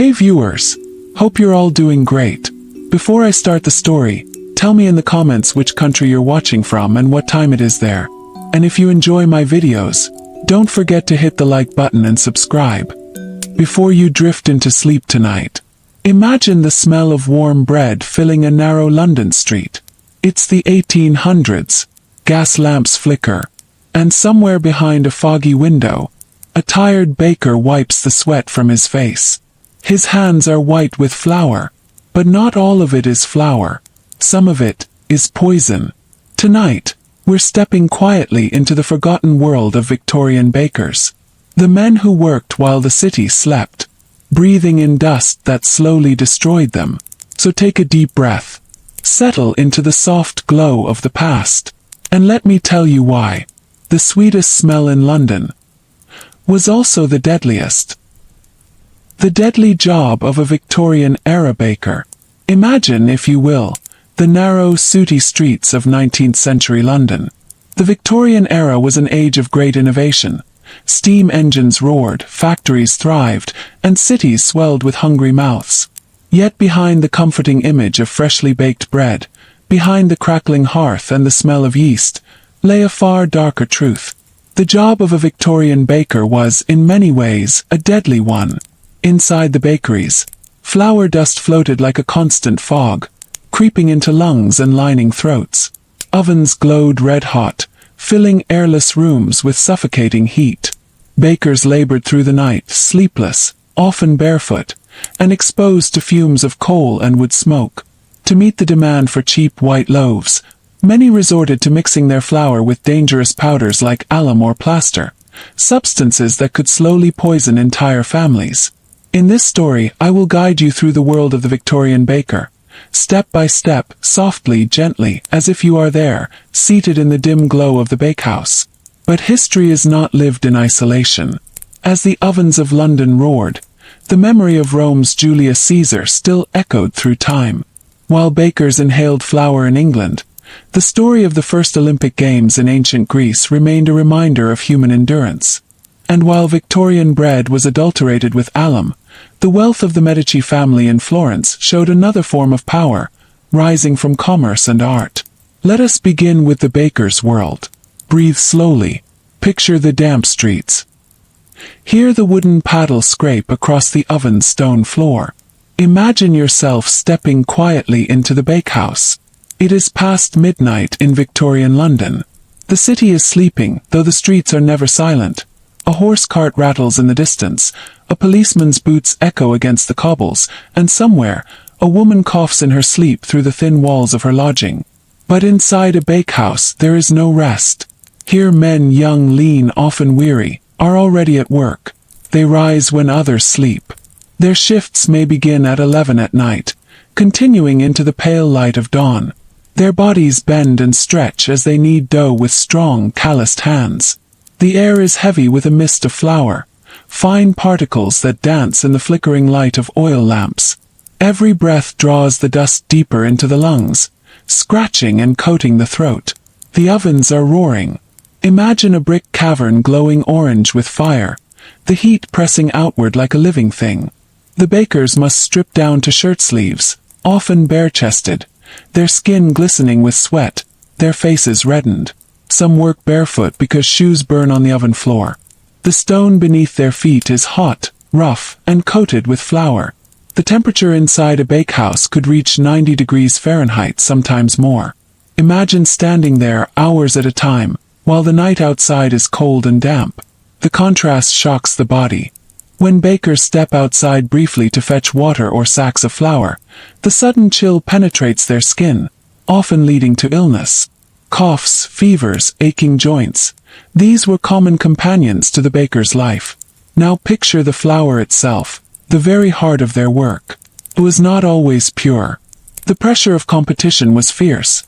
Hey viewers! Hope you're all doing great. Before I start the story, tell me in the comments which country you're watching from and what time it is there. And if you enjoy my videos, don't forget to hit the like button and subscribe. Before you drift into sleep tonight, imagine the smell of warm bread filling a narrow London street. It's the 1800s, gas lamps flicker, and somewhere behind a foggy window, a tired baker wipes the sweat from his face. His hands are white with flour, but not all of it is flour. Some of it is poison. Tonight, we're stepping quietly into the forgotten world of Victorian bakers. The men who worked while the city slept, breathing in dust that slowly destroyed them. So take a deep breath, settle into the soft glow of the past, and let me tell you why. The sweetest smell in London was also the deadliest. The deadly job of a Victorian-era baker. Imagine, if you will, the narrow, sooty streets of 19th-century London. The Victorian era was an age of great innovation. Steam engines roared, factories thrived, and cities swelled with hungry mouths. Yet behind the comforting image of freshly baked bread, behind the crackling hearth and the smell of yeast, lay a far darker truth. The job of a Victorian baker was, in many ways, a deadly one. Inside the bakeries, flour dust floated like a constant fog, creeping into lungs and lining throats. Ovens glowed red-hot, filling airless rooms with suffocating heat. Bakers labored through the night, sleepless, often barefoot, and exposed to fumes of coal and wood smoke. To meet the demand for cheap white loaves, many resorted to mixing their flour with dangerous powders like alum or plaster, substances that could slowly poison entire families. In this story, I will guide you through the world of the Victorian baker, step by step, softly, gently, as if you are there, seated in the dim glow of the bakehouse. But history is not lived in isolation. As the ovens of London roared, the memory of Rome's Julius Caesar still echoed through time. While bakers inhaled flour in England, the story of the first Olympic Games in ancient Greece remained a reminder of human endurance. And while Victorian bread was adulterated with alum, the wealth of the Medici family in Florence showed another form of power, rising from commerce and art. Let us begin with the baker's world. Breathe slowly. Picture the damp streets. Hear the wooden paddle scrape across the oven's stone floor. Imagine yourself stepping quietly into the bakehouse. It is past midnight in Victorian London. The city is sleeping, though the streets are never silent. A horse cart rattles in the distance, a policeman's boots echo against the cobbles, and somewhere, a woman coughs in her sleep through the thin walls of her lodging. But inside a bakehouse there is no rest. Here men, young, lean, often weary, are already at work. They rise when others sleep. Their shifts may begin at 11 at night, continuing into the pale light of dawn. Their bodies bend and stretch as they knead dough with strong, calloused hands. The air is heavy with a mist of flour, fine particles that dance in the flickering light of oil lamps. Every breath draws the dust deeper into the lungs, scratching and coating the throat. The ovens are roaring. Imagine a brick cavern glowing orange with fire, the heat pressing outward like a living thing. The bakers must strip down to shirt sleeves, often bare-chested, their skin glistening with sweat, their faces reddened. Some work barefoot because shoes burn on the oven floor. The stone beneath their feet is hot, rough, and coated with flour. The temperature inside a bakehouse could reach 90 degrees Fahrenheit, sometimes more. Imagine standing there hours at a time, while the night outside is cold and damp. The contrast shocks the body. When bakers step outside briefly to fetch water or sacks of flour, the sudden chill penetrates their skin, often leading to illness. Coughs, fevers, aching joints. These were common companions to the baker's life. Now picture the flour itself, the very heart of their work. It was not always pure. The pressure of competition was fierce.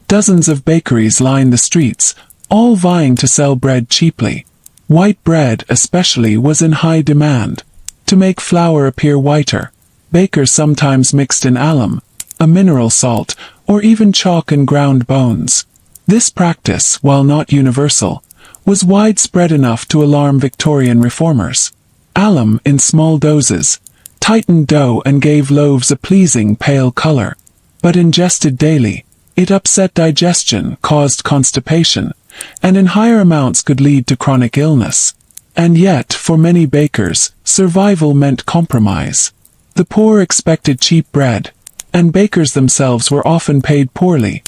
Dozens of bakeries lined the streets, all vying to sell bread cheaply. White bread, especially, was in high demand. To make flour appear whiter, bakers sometimes mixed in alum, a mineral salt, or even chalk and ground bones. This practice, while not universal, was widespread enough to alarm Victorian reformers. Alum, in small doses, tightened dough and gave loaves a pleasing pale color. But ingested daily, it upset digestion, caused constipation, and in higher amounts could lead to chronic illness. And yet, for many bakers, survival meant compromise. The poor expected cheap bread, and bakers themselves were often paid poorly,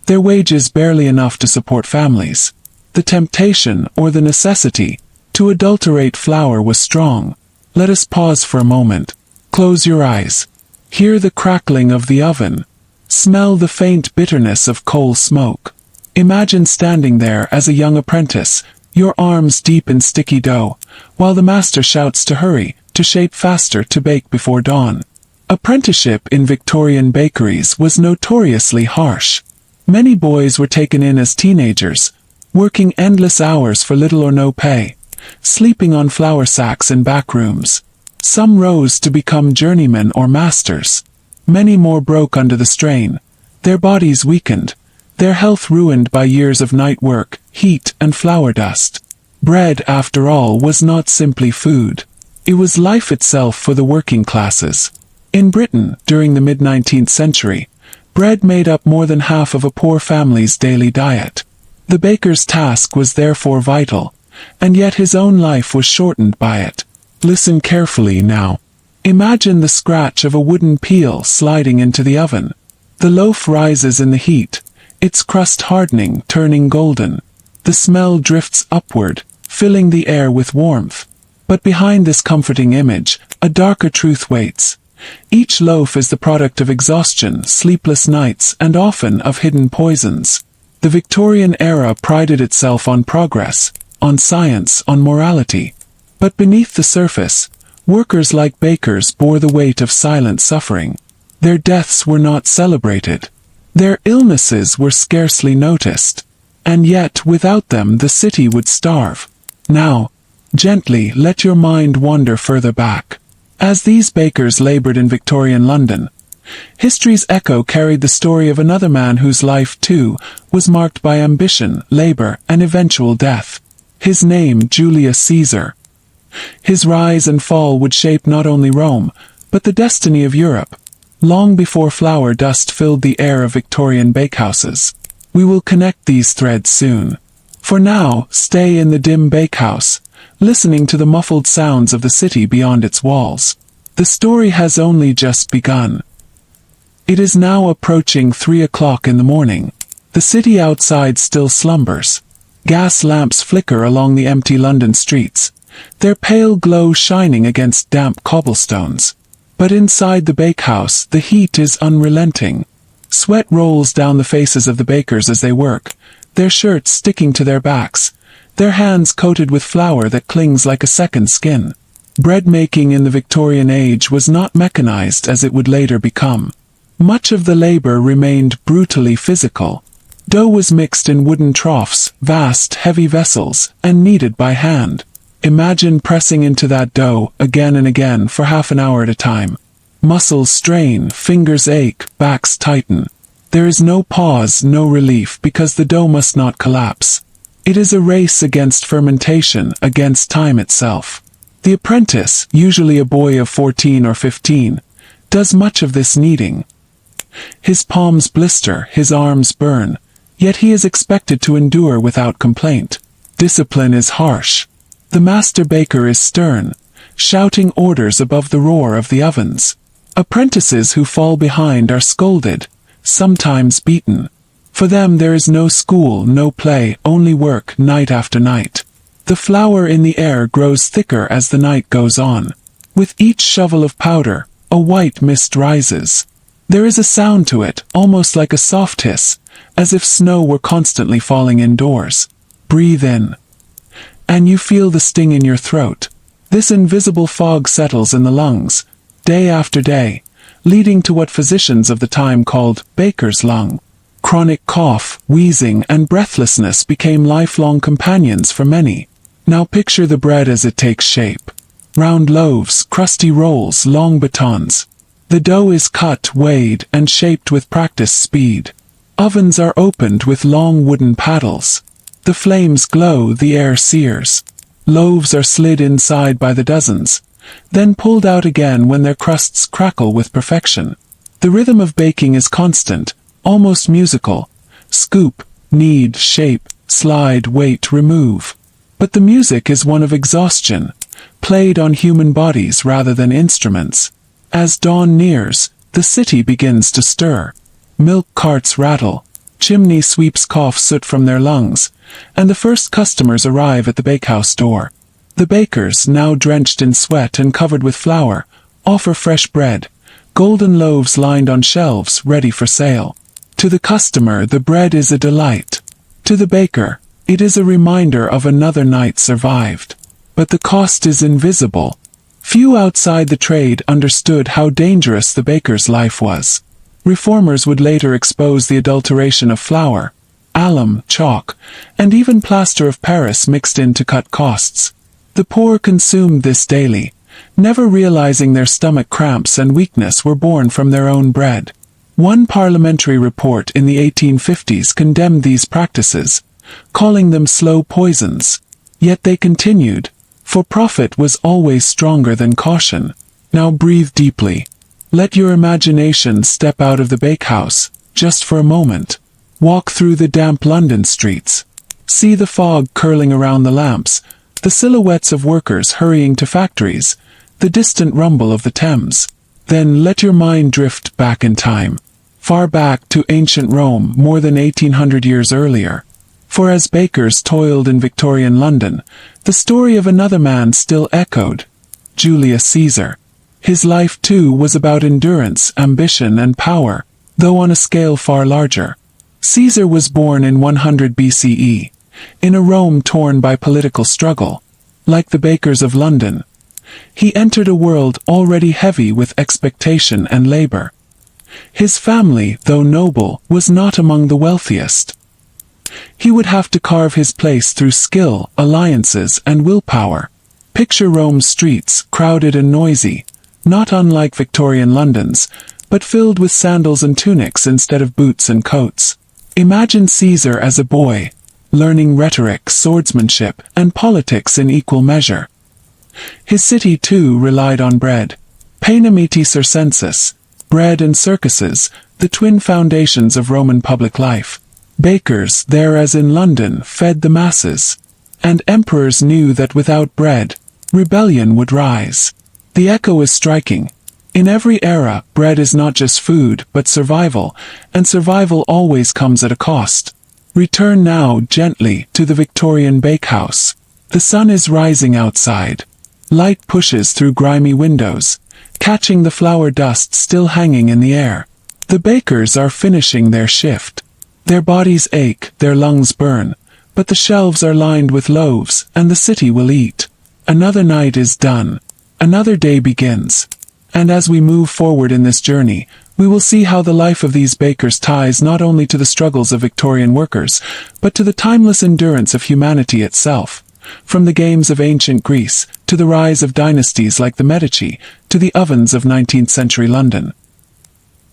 their wages barely enough to support families. The temptation, or the necessity, to adulterate flour was strong. Let us pause for a moment. Close your eyes. Hear the crackling of the oven. Smell the faint bitterness of coal smoke. Imagine standing there as a young apprentice, your arms deep in sticky dough, while the master shouts to hurry, to shape faster, to bake before dawn. Apprenticeship in Victorian bakeries was notoriously harsh. Many boys were taken in as teenagers, working endless hours for little or no pay, sleeping on flour sacks in back rooms. Some rose to become journeymen or masters. Many more broke under the strain, their bodies weakened, their health ruined by years of night work, heat, and flour dust. Bread, after all, was not simply food. It was life itself for the working classes. In Britain, during the mid-19th century, bread made up more than half of a poor family's daily diet. The baker's task was therefore vital, and yet his own life was shortened by it. Listen carefully now. Imagine the scratch of a wooden peel sliding into the oven. The loaf rises in the heat, its crust hardening, turning golden. The smell drifts upward, filling the air with warmth. But behind this comforting image, a darker truth waits. Each loaf is the product of exhaustion, sleepless nights, and often of hidden poisons. The Victorian era prided itself on progress, on science, on morality. But beneath the surface, workers like bakers bore the weight of silent suffering. Their deaths were not celebrated. Their illnesses were scarcely noticed. And yet, without them, the city would starve. Now, gently let your mind wander further back. As these bakers labored in Victorian London, history's echo carried the story of another man whose life, too, was marked by ambition, labor, and eventual death. His name, Julius Caesar. His rise and fall would shape not only Rome, but the destiny of Europe, long before flour dust filled the air of Victorian bakehouses. We will connect these threads soon. For now, stay in the dim bakehouse, listening to the muffled sounds of the city beyond its walls. The story has only just begun. It is now approaching 3 o'clock in the morning. The city outside still slumbers. Gas lamps flicker along the empty London streets, their pale glow shining against damp cobblestones. But inside the bakehouse, the heat is unrelenting. Sweat rolls down the faces of the bakers as they work, their shirts sticking to their backs, their hands coated with flour that clings like a second skin. Bread making in the Victorian age was not mechanized as it would later become. Much of the labor remained brutally physical. Dough was mixed in wooden troughs, vast, heavy vessels, and kneaded by hand. Imagine pressing into that dough again and again for half an hour at a time. Muscles strain, fingers ache, backs tighten. There is no pause, no relief, because the dough must not collapse. It is a race against fermentation, against time itself. The apprentice, usually a boy of 14 or 15, does much of this kneading. His palms blister, his arms burn, yet he is expected to endure without complaint. Discipline is harsh. The master baker is stern, shouting orders above the roar of the ovens. Apprentices who fall behind are scolded, sometimes beaten. For them there is no school, no play, only work, night after night. The flour in the air grows thicker as the night goes on. With each shovel of powder, a white mist rises. There is a sound to it, almost like a soft hiss, as if snow were constantly falling indoors. Breathe in, and you feel the sting in your throat. This invisible fog settles in the lungs, day after day, leading to what physicians of the time called baker's lung. Chronic cough, wheezing, and breathlessness became lifelong companions for many. Now picture the bread as it takes shape. Round loaves, crusty rolls, long batons. The dough is cut, weighed, and shaped with practiced speed. Ovens are opened with long wooden paddles. The flames glow, the air sears. Loaves are slid inside by the dozens, then pulled out again when their crusts crackle with perfection. The rhythm of baking is constant, almost musical. Scoop, knead, shape, slide, wait, remove. But the music is one of exhaustion, played on human bodies rather than instruments. As dawn nears, the city begins to stir. Milk carts rattle, chimney sweeps cough soot from their lungs, and the first customers arrive at the bakehouse door. The bakers, now drenched in sweat and covered with flour, offer fresh bread, golden loaves lined on shelves ready for sale. To the customer, the bread is a delight. To the baker, it is a reminder of another night survived. But the cost is invisible. Few outside the trade understood how dangerous the baker's life was. Reformers would later expose the adulteration of flour, alum, chalk, and even plaster of Paris mixed in to cut costs. The poor consumed this daily, never realizing their stomach cramps and weakness were born from their own bread. One parliamentary report in the 1850s condemned these practices, calling them slow poisons. Yet they continued, for profit was always stronger than caution. Now breathe deeply. Let your imagination step out of the bakehouse, just for a moment. Walk through the damp London streets. See the fog curling around the lamps, the silhouettes of workers hurrying to factories, the distant rumble of the Thames. Then let your mind drift back in time, far back to ancient Rome more than 1800 years earlier. For as bakers toiled in Victorian London, the story of another man still echoed, Julius Caesar. His life too was about endurance, ambition, and power, though on a scale far larger. Caesar was born in 100 BCE, in a Rome torn by political struggle. Like the bakers of London, he entered a world already heavy with expectation and labor. His family, though noble, was not among the wealthiest. He would have to carve his place through skill, alliances, and willpower. Picture Rome's streets, crowded and noisy, not unlike Victorian London's, but filled with sandals and tunics instead of boots and coats. Imagine Caesar as a boy, learning rhetoric, swordsmanship, and politics in equal measure. His city too relied on bread. Panem et circenses, bread and circuses, the twin foundations of Roman public life. Bakers, there as in London, fed the masses. And emperors knew that without bread, rebellion would rise. The echo is striking. In every era, bread is not just food, but survival, and survival always comes at a cost. Return now, gently, to the Victorian bakehouse. The sun is rising outside. Light pushes through grimy windows, catching the flour dust still hanging in the air. The bakers are finishing their shift. Their bodies ache, their lungs burn, but the shelves are lined with loaves, and the city will eat. Another night is done. Another day begins. And as we move forward in this journey, we will see how the life of these bakers ties not only to the struggles of Victorian workers, but to the timeless endurance of humanity itself. From the games of ancient Greece, to the rise of dynasties like the Medici, to the ovens of 19th century London.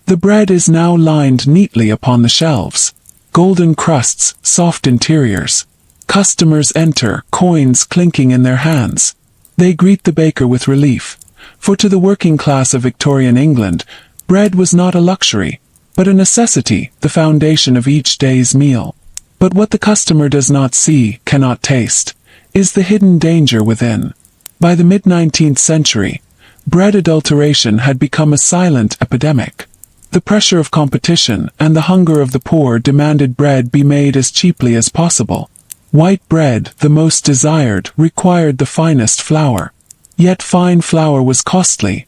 The bread is now lined neatly upon the shelves. Golden crusts, soft interiors. Customers enter, coins clinking in their hands. They greet the baker with relief, for to the working class of Victorian England, bread was not a luxury, but a necessity, the foundation of each day's meal. But what the customer does not see, cannot taste, is the hidden danger within. By the mid-19th century, bread adulteration had become a silent epidemic. The pressure of competition and the hunger of the poor demanded bread be made as cheaply as possible. White bread, the most desired, required the finest flour. Yet fine flour was costly,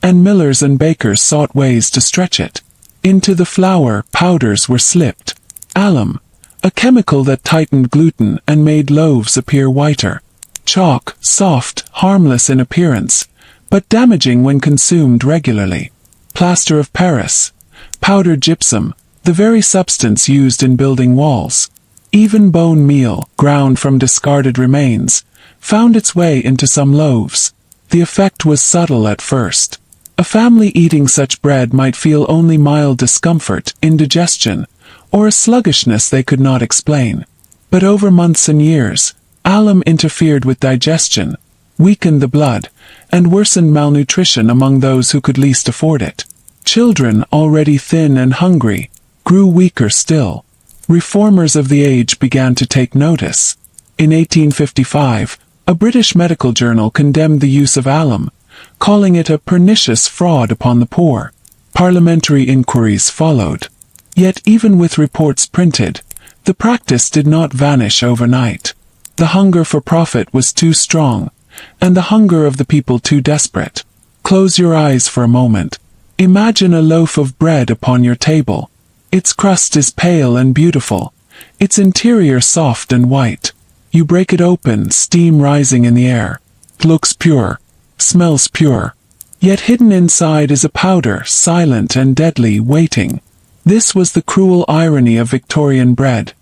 and millers and bakers sought ways to stretch it. Into the flour, powders were slipped. Alum, a chemical that tightened gluten and made loaves appear whiter. Chalk, soft, harmless in appearance, but damaging when consumed regularly. Plaster of Paris, powdered gypsum, the very substance used in building walls. Even bone meal, ground from discarded remains, found its way into some loaves. The effect was subtle at first. A family eating such bread might feel only mild discomfort, indigestion, or a sluggishness they could not explain. But over months and years, alum interfered with digestion, weakened the blood, and worsened malnutrition among those who could least afford it. Children, already thin and hungry, grew weaker still. Reformers of the age began to take notice. In 1855, a British medical journal condemned the use of alum, calling it a pernicious fraud upon the poor. Parliamentary inquiries followed. Yet even with reports printed, the practice did not vanish overnight. The hunger for profit was too strong, and the hunger of the people too desperate. Close your eyes for a moment. Imagine a loaf of bread upon your table. Its crust is pale and beautiful, its interior soft and white. You break it open, steam rising in the air. Looks pure, smells pure. Yet hidden inside is a powder, silent and deadly, waiting. This was the cruel irony of Victorian bread.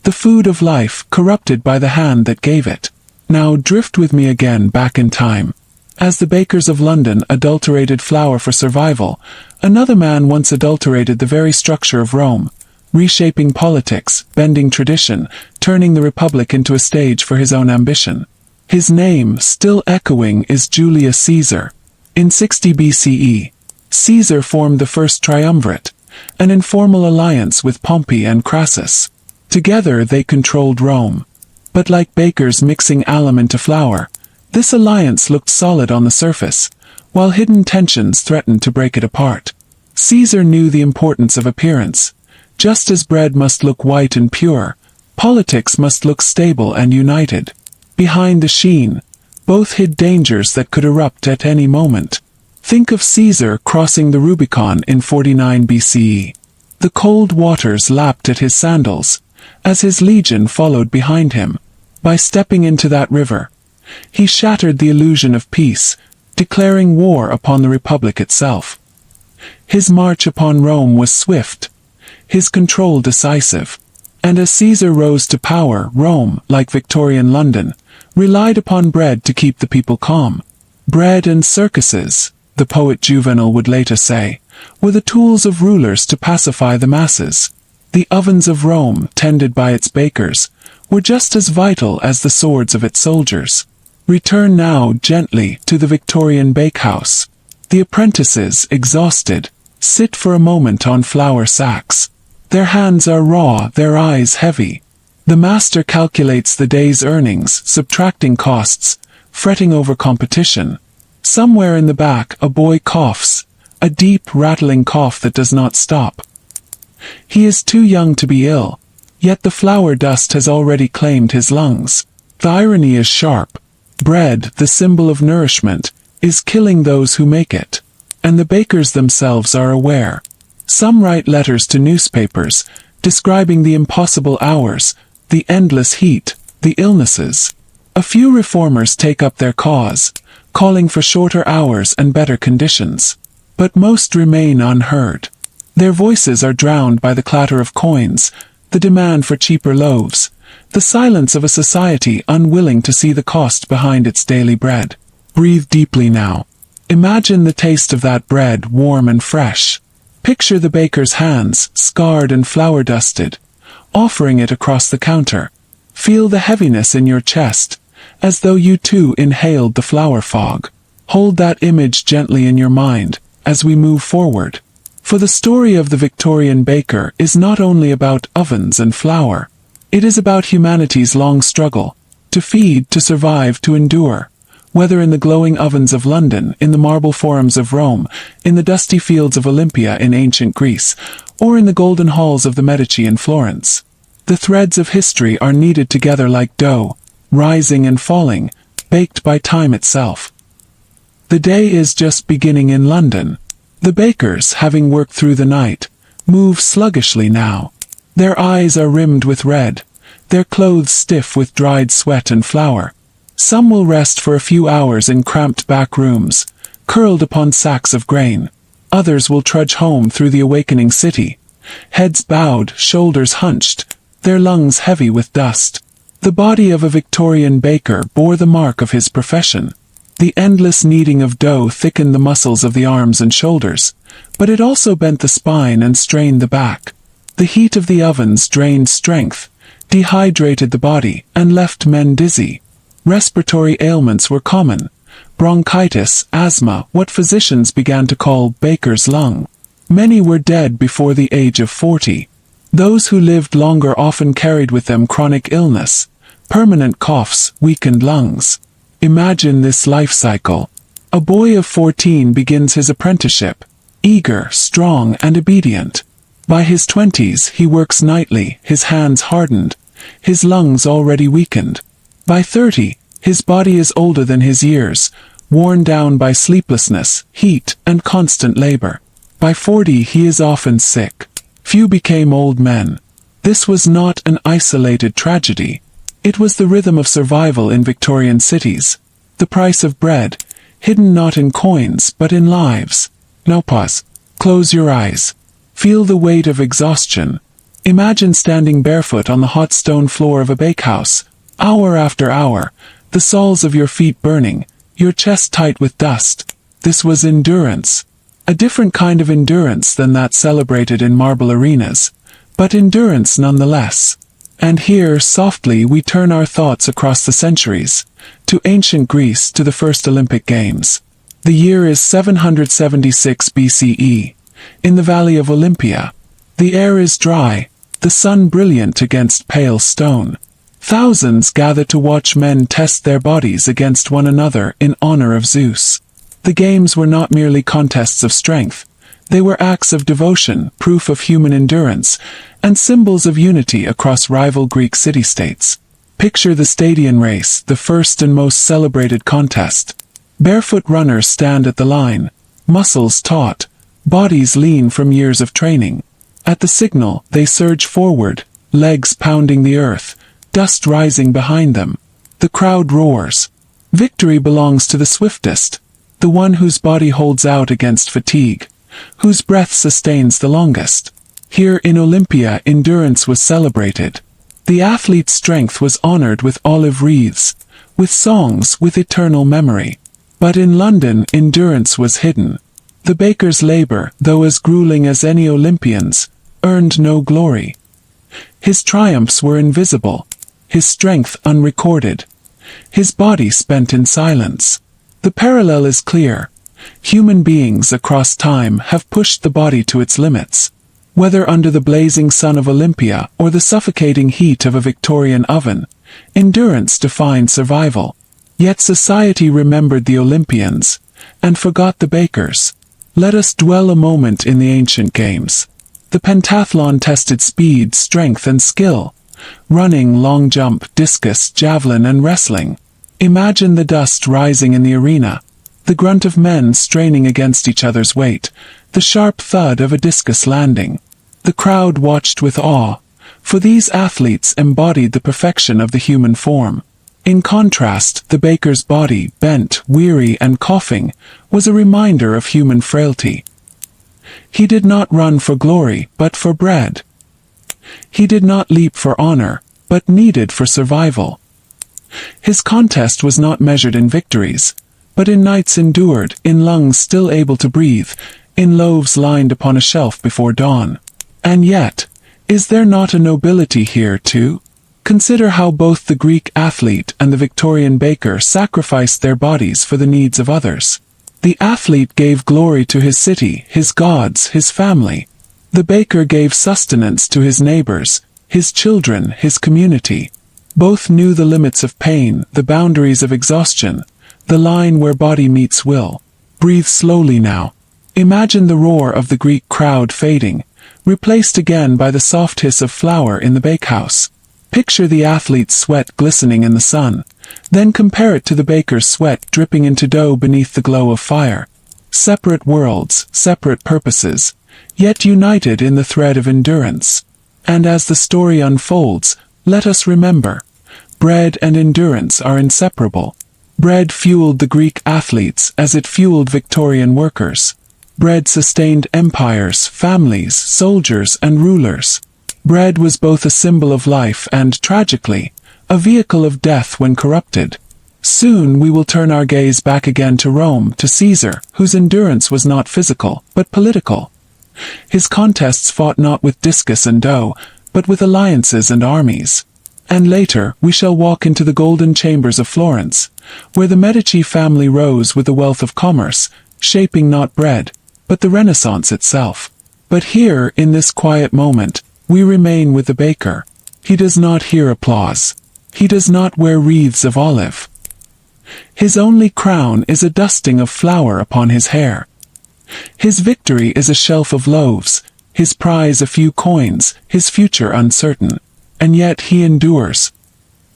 The food of life, corrupted by the hand that gave it. Now drift with me again back in time. As the bakers of London adulterated flour for survival, another man once adulterated the very structure of Rome, reshaping politics, bending tradition, turning the Republic into a stage for his own ambition. His name, still echoing, is Julius Caesar. In 60 BCE, Caesar formed the first triumvirate, an informal alliance with Pompey and Crassus. Together they controlled Rome. But like bakers mixing alum into flour, this alliance looked solid on the surface, while hidden tensions threatened to break it apart. Caesar knew the importance of appearance. Just as bread must look white and pure, politics must look stable and united. Behind the sheen, both hid dangers that could erupt at any moment. Think of Caesar crossing the Rubicon in 49 BCE. The cold waters lapped at his sandals, as his legion followed behind him. By stepping into that river, he shattered the illusion of peace, declaring war upon the Republic itself. His march upon Rome was swift, his control decisive. And as Caesar rose to power, Rome, like Victorian London, relied upon bread to keep the people calm. Bread and circuses, the poet Juvenal would later say, were the tools of rulers to pacify the masses. The ovens of Rome, tended by its bakers, were just as vital as the swords of its soldiers. Return now, gently, to the Victorian bakehouse. The apprentices, exhausted, sit for a moment on flour sacks. Their hands are raw, their eyes heavy. The master calculates the day's earnings, subtracting costs, fretting over competition. Somewhere in the back, a boy coughs, a deep, rattling cough that does not stop. He is too young to be ill, yet the flour dust has already claimed his lungs. The irony is sharp. Bread, the symbol of nourishment, is killing those who make it. And the bakers themselves are aware. Some write letters to newspapers, describing the impossible hours, the endless heat, the illnesses. A few reformers take up their cause, calling for shorter hours and better conditions. But most remain unheard. Their voices are drowned by the clatter of coins, the demand for cheaper loaves, the silence of a society unwilling to see the cost behind its daily bread. Breathe deeply now. Imagine the taste of that bread, warm and fresh. Picture the baker's hands, scarred and flour-dusted, offering it across the counter. Feel the heaviness in your chest, as though you too inhaled the flour fog. Hold that image gently in your mind, as we move forward. For the story of the Victorian baker is not only about ovens and flour. It is about humanity's long struggle, to feed, to survive, to endure. Whether in the glowing ovens of London, in the marble forums of Rome, in the dusty fields of Olympia in ancient Greece, or in the golden halls of the Medici in Florence. The threads of history are kneaded together like dough, rising and falling, baked by time itself. The day is just beginning in London. The bakers, having worked through the night, move sluggishly now. Their eyes are rimmed with red, their clothes stiff with dried sweat and flour. Some will rest for a few hours in cramped back rooms, curled upon sacks of grain. Others will trudge home through the awakening city, heads bowed, shoulders hunched, their lungs heavy with dust. The body of a Victorian baker bore the mark of his profession. The endless kneading of dough thickened the muscles of the arms and shoulders, but it also bent the spine and strained the back. The heat of the ovens drained strength, dehydrated the body, and left men dizzy. Respiratory ailments were common. Bronchitis, asthma, what physicians began to call baker's lung. Many were dead before the age of 40. Those who lived longer often carried with them chronic illness, permanent coughs, weakened lungs. Imagine this life cycle. A boy of 14 begins his apprenticeship, eager, strong, and obedient. By his 20s he works nightly, his hands hardened, his lungs already weakened. By 30, his body is older than his years, worn down by sleeplessness, heat, and constant labor. By 40 he is often sick. Few became old men. This was not an isolated tragedy. It was the rhythm of survival in Victorian cities. The price of bread, hidden not in coins but in lives. Now pause. Close your eyes. Feel the weight of exhaustion. Imagine standing barefoot on the hot stone floor of a bakehouse, hour after hour, the soles of your feet burning, your chest tight with dust. This was endurance. A different kind of endurance than that celebrated in marble arenas, but endurance nonetheless. And here, softly, we turn our thoughts across the centuries, to ancient Greece, to the first Olympic Games. The year is 776 BCE. In the valley of Olympia, the air is dry, the sun brilliant against pale stone. Thousands gather to watch men test their bodies against one another in honor of Zeus. The games were not merely contests of strength. They were acts of devotion, proof of human endurance, and symbols of unity across rival Greek city-states. Picture the Stadion race, the first and most celebrated contest. Barefoot runners stand at the line, muscles taut, bodies lean from years of training. At the signal, they surge forward, legs pounding the earth, dust rising behind them. The crowd roars. Victory belongs to the swiftest, the one whose body holds out against fatigue, whose breath sustains the longest. Here in Olympia, endurance was celebrated. The athlete's strength was honored with olive wreaths, with songs, with eternal memory. But in London, endurance was hidden. The baker's labor, though as grueling as any Olympian's, earned no glory. His triumphs were invisible, his strength unrecorded, his body spent in silence. The parallel is clear. Human beings across time have pushed the body to its limits. Whether under the blazing sun of Olympia or the suffocating heat of a Victorian oven, endurance defined survival. Yet society remembered the Olympians, and forgot the bakers. Let us dwell a moment in the ancient games. The pentathlon tested speed, strength, and skill. Running, long jump, discus, javelin, and wrestling. Imagine the dust rising in the arena, the grunt of men straining against each other's weight, the sharp thud of a discus landing. The crowd watched with awe, for these athletes embodied the perfection of the human form. In contrast, the baker's body, bent, weary, and coughing, was a reminder of human frailty. He did not run for glory, but for bread. He did not leap for honor, but needed for survival. His contest was not measured in victories, but in nights endured, in lungs still able to breathe, in loaves lined upon a shelf before dawn. And yet, is there not a nobility here too? Consider how both the Greek athlete and the Victorian baker sacrificed their bodies for the needs of others. The athlete gave glory to his city, his gods, his family. The baker gave sustenance to his neighbors, his children, his community. Both knew the limits of pain, the boundaries of exhaustion, the line where body meets will. Breathe slowly now. Imagine the roar of the Greek crowd fading, replaced again by the soft hiss of flour in the bakehouse. Picture the athlete's sweat glistening in the sun, then compare it to the baker's sweat dripping into dough beneath the glow of fire. Separate worlds, separate purposes, yet united in the thread of endurance. And as the story unfolds, let us remember, bread and endurance are inseparable. Bread fueled the Greek athletes as it fueled Victorian workers. Bread sustained empires, families, soldiers, and rulers. Bread was both a symbol of life and, tragically, a vehicle of death when corrupted. Soon we will turn our gaze back again to Rome, to Caesar, whose endurance was not physical, but political. His contests fought not with discus and dough, but with alliances and armies. And later, we shall walk into the golden chambers of Florence, where the Medici family rose with the wealth of commerce, shaping not bread, but the Renaissance itself. But here, in this quiet moment, we remain with the baker. He does not hear applause. He does not wear wreaths of olive. His only crown is a dusting of flour upon his hair. His victory is a shelf of loaves, his prize a few coins, his future uncertain. And yet he endures.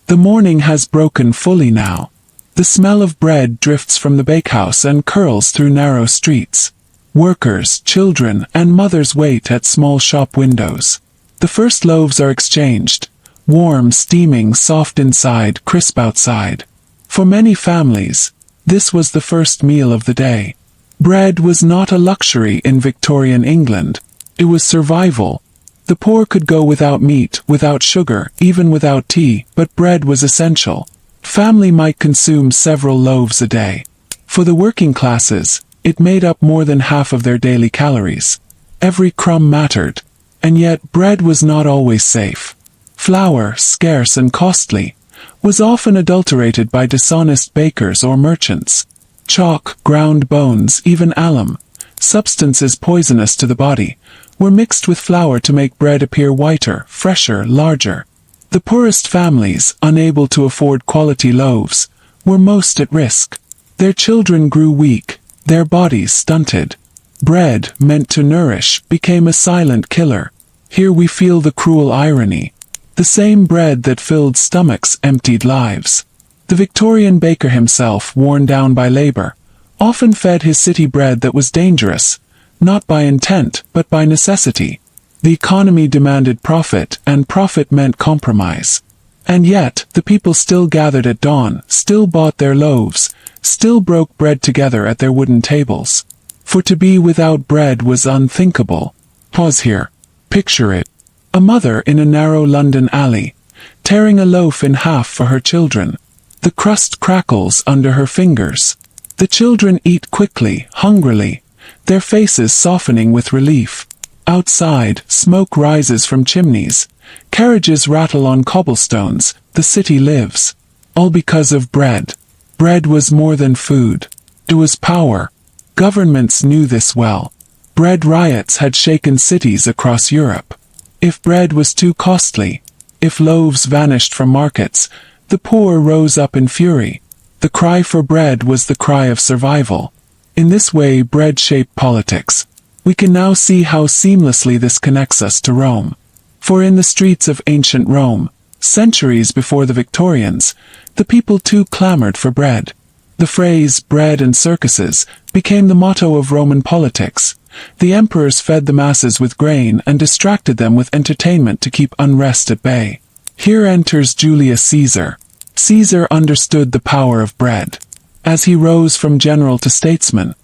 The morning has broken fully now. The smell of bread drifts from the bakehouse and curls through narrow streets. Workers, children, and mothers wait at small shop windows. The first loaves are exchanged. Warm, steaming, soft inside, crisp outside. For many families, this was the first meal of the day. Bread was not a luxury in Victorian England. It was survival. The poor could go without meat, without sugar, even without tea, but bread was essential. Family might consume several loaves a day. For the working classes, it made up more than half of their daily calories. Every crumb mattered. And yet bread was not always safe. Flour, scarce and costly, was often adulterated by dishonest bakers or merchants. Chalk, ground bones, even alum, substances poisonous to the body, were mixed with flour to make bread appear whiter, fresher, larger. The poorest families, unable to afford quality loaves, were most at risk. Their children grew weak, their bodies stunted. Bread, meant to nourish, became a silent killer. Here we feel the cruel irony. The same bread that filled stomachs emptied lives. The Victorian baker himself, worn down by labor, often fed his city bread that was dangerous, not by intent, but by necessity. The economy demanded profit, and profit meant compromise. And yet, the people still gathered at dawn, still bought their loaves, still broke bread together at their wooden tables. For to be without bread was unthinkable. Pause here. Picture it. A mother in a narrow London alley, tearing a loaf in half for her children. The crust crackles under her fingers. The children eat quickly, hungrily, their faces softening with relief. Outside, smoke rises from chimneys. Carriages rattle on cobblestones. The city lives. All because of bread. Bread was more than food. It was power. Governments knew this well. Bread riots had shaken cities across Europe. If bread was too costly, if loaves vanished from markets, the poor rose up in fury. The cry for bread was the cry of survival. In this way bread shaped politics. We can now see how seamlessly this connects us to Rome. For in the streets of ancient Rome, centuries before the Victorians, the people too clamored for bread. The phrase "bread and circuses" became the motto of Roman politics. The emperors fed the masses with grain and distracted them with entertainment to keep unrest at bay. Here enters Julius Caesar. Caesar understood the power of bread. As he rose from general to statesman,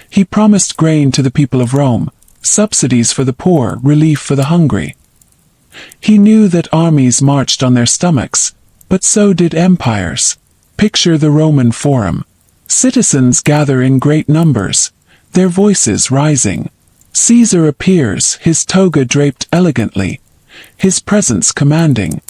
he promised grain to the people of Rome, subsidies for the poor, relief for the hungry. He knew that armies marched on their stomachs, but so did empires. Picture the Roman Forum. Citizens gather in great numbers, their voices rising. Caesar appears, his toga draped elegantly, his presence commanding.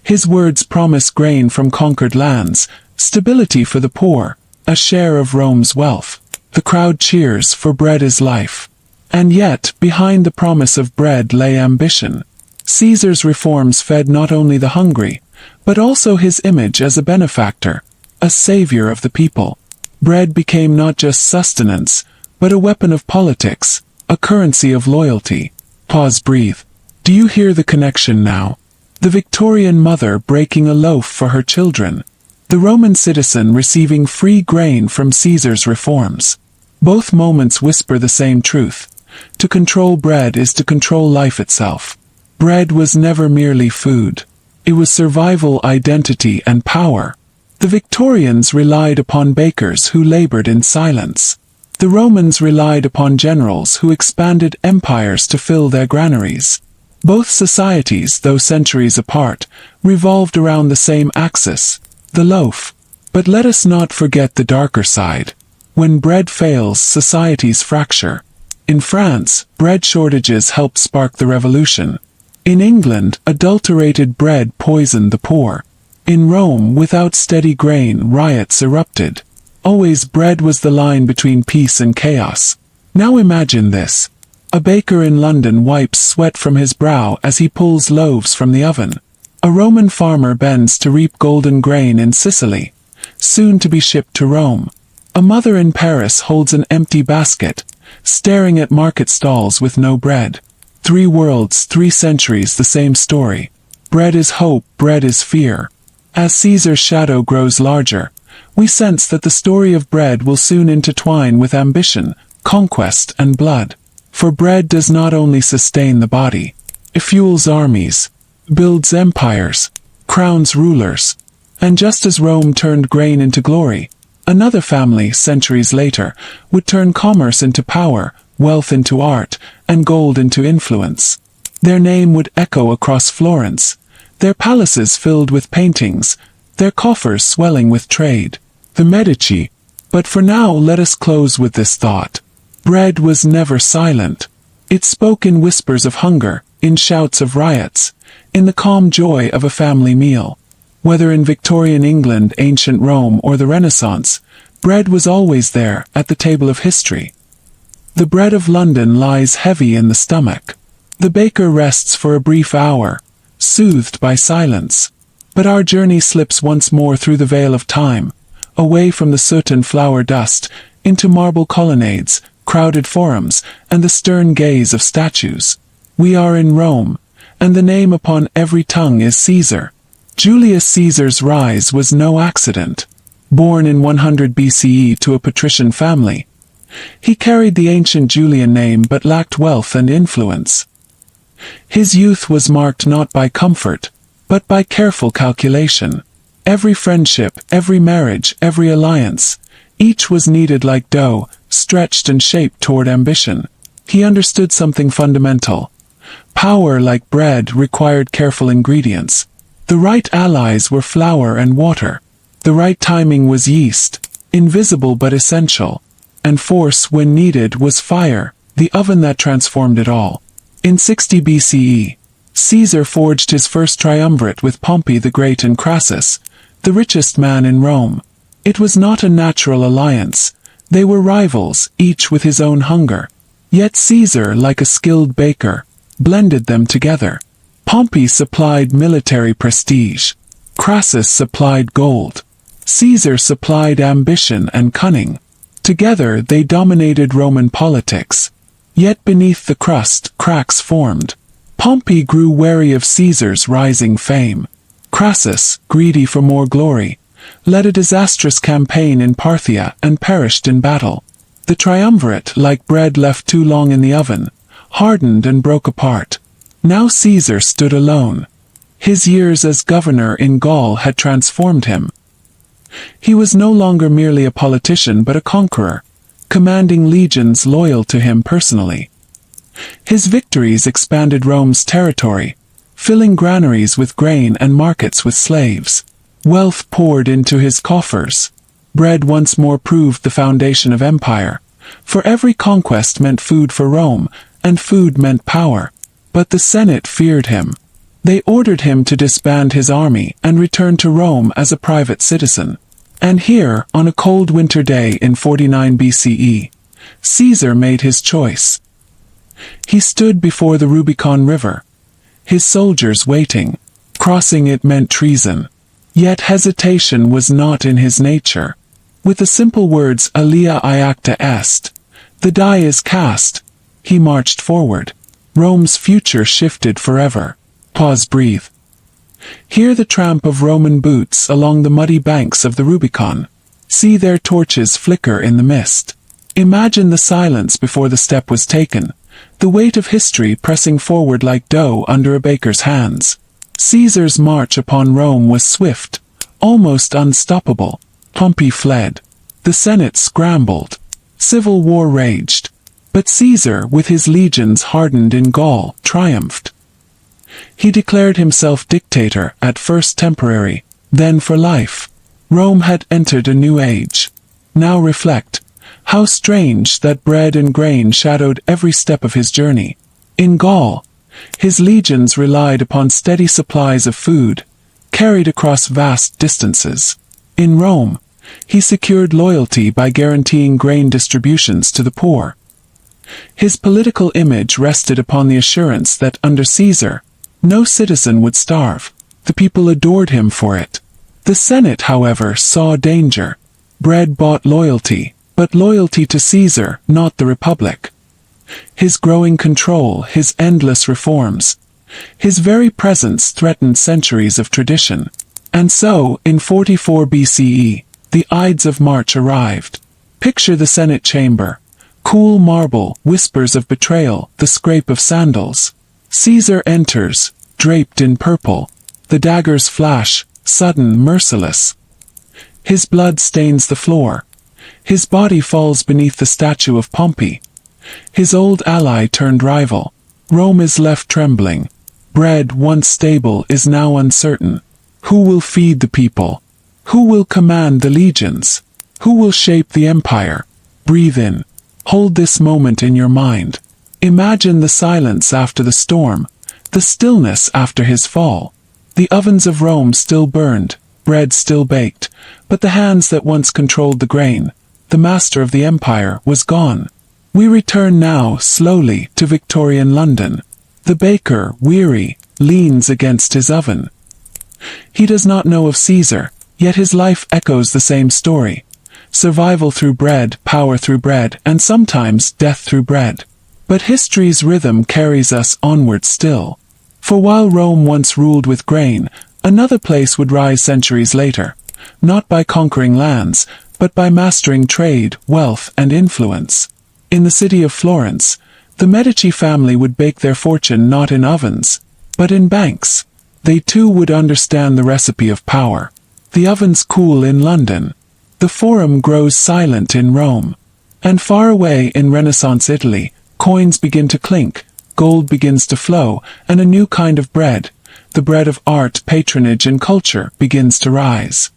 His words promise grain from conquered lands, stability for the poor, a share of Rome's wealth. The crowd cheers, for bread is life. And yet, behind the promise of bread lay ambition. Caesar's reforms fed not only the hungry, but also his image as a benefactor, a savior of the people. Bread became not just sustenance, but a weapon of politics, a currency of loyalty. Pause, breathe. Do you hear the connection now? The Victorian mother breaking a loaf for her children. The Roman citizen receiving free grain from Caesar's reforms. Both moments whisper the same truth. To control bread is to control life itself. Bread was never merely food. It was survival, identity, and power. The Victorians relied upon bakers who labored in silence. The Romans relied upon generals who expanded empires to fill their granaries. Both societies, though centuries apart, revolved around the same axis, the loaf. But let us not forget the darker side. When bread fails, societies fracture. In France, bread shortages helped spark the revolution. In England, adulterated bread poisoned the poor. In Rome, without steady grain, riots erupted. Always bread was the line between peace and chaos. Now imagine this. A baker in London wipes sweat from his brow as he pulls loaves from the oven. A Roman farmer bends to reap golden grain in Sicily, soon to be shipped to Rome. A mother in Paris holds an empty basket, staring at market stalls with no bread. 3 worlds, 3 centuries, the same story. Bread is hope, bread is fear. As Caesar's shadow grows larger, we sense that the story of bread will soon intertwine with ambition, conquest, and blood. For bread does not only sustain the body, it fuels armies, builds empires, crowns rulers. And just as Rome turned grain into glory, another family, centuries later, would turn commerce into power, wealth into art, and gold into influence. Their name would echo across Florence, their palaces filled with paintings, their coffers swelling with trade. The Medici. But for now, let us close with this thought. Bread was never silent. It spoke in whispers of hunger, in shouts of riots, in the calm joy of a family meal. Whether in Victorian England, ancient Rome, or the Renaissance, bread was always there, at the table of history. The bread of London lies heavy in the stomach. The baker rests for a brief hour, soothed by silence. But our journey slips once more through the veil of time, away from the soot and flour dust, into marble colonnades, crowded forums, and the stern gaze of statues. We are in Rome, and the name upon every tongue is Caesar. Julius Caesar's rise was no accident. Born in 100 BCE to a patrician family, he carried the ancient Julian name but lacked wealth and influence. His youth was marked not by comfort, but by careful calculation. Every friendship, every marriage, every alliance, each was kneaded like dough, stretched and shaped toward ambition. He understood something fundamental. Power, like bread, required careful ingredients. The right allies were flour and water. The right timing was yeast, invisible but essential. And force, when needed, was fire, the oven that transformed it all. In 60 BCE, Caesar forged his first triumvirate with Pompey the Great and Crassus, the richest man in Rome. It was not a natural alliance. They were rivals, each with his own hunger. Yet Caesar, like a skilled baker, blended them together. Pompey supplied military prestige. Crassus supplied gold. Caesar supplied ambition and cunning. Together they dominated Roman politics. Yet beneath the crust, cracks formed. Pompey grew wary of Caesar's rising fame. Crassus, greedy for more glory, led a disastrous campaign in Parthia and perished in battle. The triumvirate, like bread left too long in the oven, hardened and broke apart. Now Caesar stood alone. His years as governor in Gaul had transformed him. He was no longer merely a politician but a conqueror, commanding legions loyal to him personally. His victories expanded Rome's territory, filling granaries with grain and markets with slaves. Wealth poured into his coffers. Bread once more proved the foundation of empire. For every conquest meant food for Rome, and food meant power. But the Senate feared him. They ordered him to disband his army and return to Rome as a private citizen. And here, on a cold winter day in 49 BCE, Caesar made his choice. He stood before the Rubicon River, his soldiers waiting. Crossing it meant treason. Yet hesitation was not in his nature. With the simple words, Alia iacta est, the die is cast, he marched forward. Rome's future shifted forever. Pause, breathe. Hear the tramp of Roman boots along the muddy banks of the Rubicon. See their torches flicker in the mist. Imagine the silence before the step was taken, the weight of history pressing forward like dough under a baker's hands. Caesar's march upon Rome was swift, almost unstoppable. Pompey fled. The Senate scrambled. Civil war raged. But Caesar, with his legions hardened in Gaul, triumphed. He declared himself dictator, at first temporary, then for life. Rome had entered a new age. Now reflect. How strange that bread and grain shadowed every step of his journey. In Gaul, His legions relied upon steady supplies of food, carried across vast distances. In Rome, he secured loyalty by guaranteeing grain distributions to the poor. His political image rested upon the assurance that under Caesar, no citizen would starve. The people adored him for it. The Senate, however, saw danger. Bread bought loyalty, but loyalty to Caesar, not the Republic. His growing control, his endless reforms, his very presence threatened centuries of tradition. And so, in 44 BCE, the Ides of March arrived. Picture the Senate chamber. Cool marble, whispers of betrayal, the scrape of sandals. Caesar enters, draped in purple. The daggers flash, sudden, merciless. His blood stains the floor. His body falls beneath the statue of Pompey. His old ally turned rival. Rome is left trembling. Bread, once stable, is now uncertain. Who will feed the people? Who will command the legions? Who will shape the empire? Breathe in. Hold this moment in your mind. Imagine the silence after the storm, the stillness after his fall. The ovens of Rome still burned, bread still baked, but the hands that once controlled the grain, the master of the empire, was gone. We return now, slowly, to Victorian London. The baker, weary, leans against his oven. He does not know of Caesar, yet his life echoes the same story. Survival through bread, power through bread, and sometimes death through bread. But history's rhythm carries us onward still. For while Rome once ruled with grain, another place would rise centuries later, not by conquering lands, but by mastering trade, wealth, and influence. In the city of Florence, the Medici family would bake their fortune not in ovens, but in banks. They too would understand the recipe of power. The ovens cool in London. The Forum grows silent in Rome. And far away in Renaissance Italy, coins begin to clink, gold begins to flow, and a new kind of bread, the bread of art, patronage, and culture, begins to rise.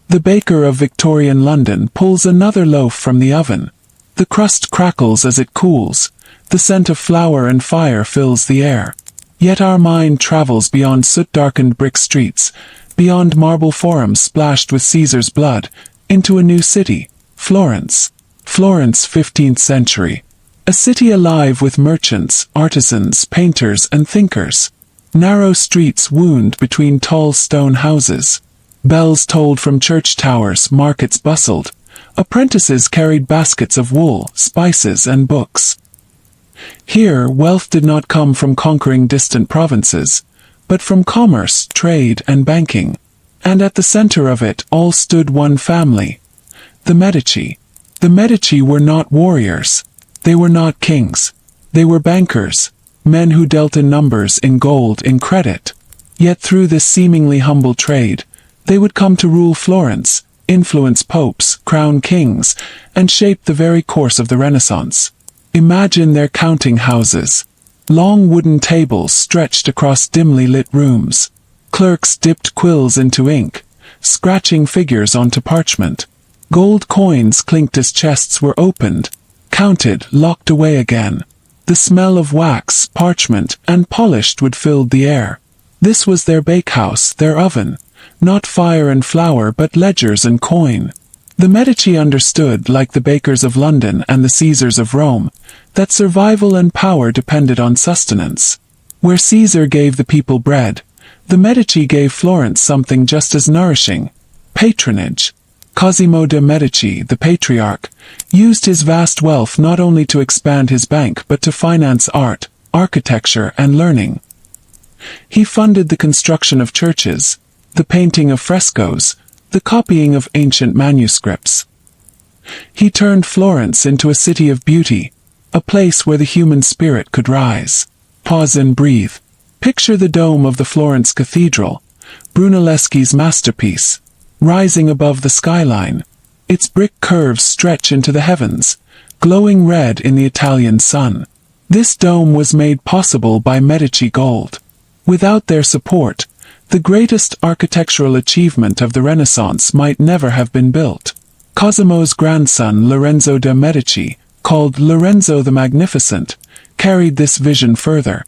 The baker of Victorian London pulls another loaf from the oven. The crust crackles as it cools. The scent of flour and fire fills the air. Yet our mind travels beyond soot-darkened brick streets, beyond marble forums splashed with Caesar's blood, into a new city, Florence. Florence, 15th century. A city alive with merchants, artisans, painters, and thinkers. Narrow streets wound between tall stone houses. Bells tolled from church towers, markets bustled. Apprentices carried baskets of wool, spices, and books. Here, wealth did not come from conquering distant provinces, but from commerce, trade, and banking. And at the center of it all stood one family, the Medici. The Medici were not warriors. They were not kings. They were bankers, men who dealt in numbers, in gold, in credit. Yet through this seemingly humble trade, they would come to rule Florence, influence popes, crown kings, and shape the very course of the Renaissance. Imagine their counting houses. Long wooden tables stretched across dimly lit rooms. Clerks dipped quills into ink, scratching figures onto parchment. Gold coins clinked as chests were opened, counted, locked away again. The smell of wax, parchment, and polished wood filled the air. This was their bakehouse, their oven. Not fire and flour, but ledgers and coin. The Medici understood, like the bakers of London and the Caesars of Rome, that survival and power depended on sustenance. Where Caesar gave the people bread, the Medici gave Florence something just as nourishing: patronage. Cosimo de' Medici, the patriarch, used his vast wealth not only to expand his bank but to finance art, architecture, and learning. He funded the construction of churches, the painting of frescoes, the copying of ancient manuscripts. He turned Florence into a city of beauty, a place where the human spirit could rise. Pause and breathe. Picture the dome of the Florence Cathedral, Brunelleschi's masterpiece, rising above the skyline. Its brick curves stretch into the heavens, glowing red in the Italian sun. This dome was made possible by Medici gold. Without their support, the greatest architectural achievement of the Renaissance might never have been built. Cosimo's grandson Lorenzo de' Medici, called Lorenzo the Magnificent, carried this vision further.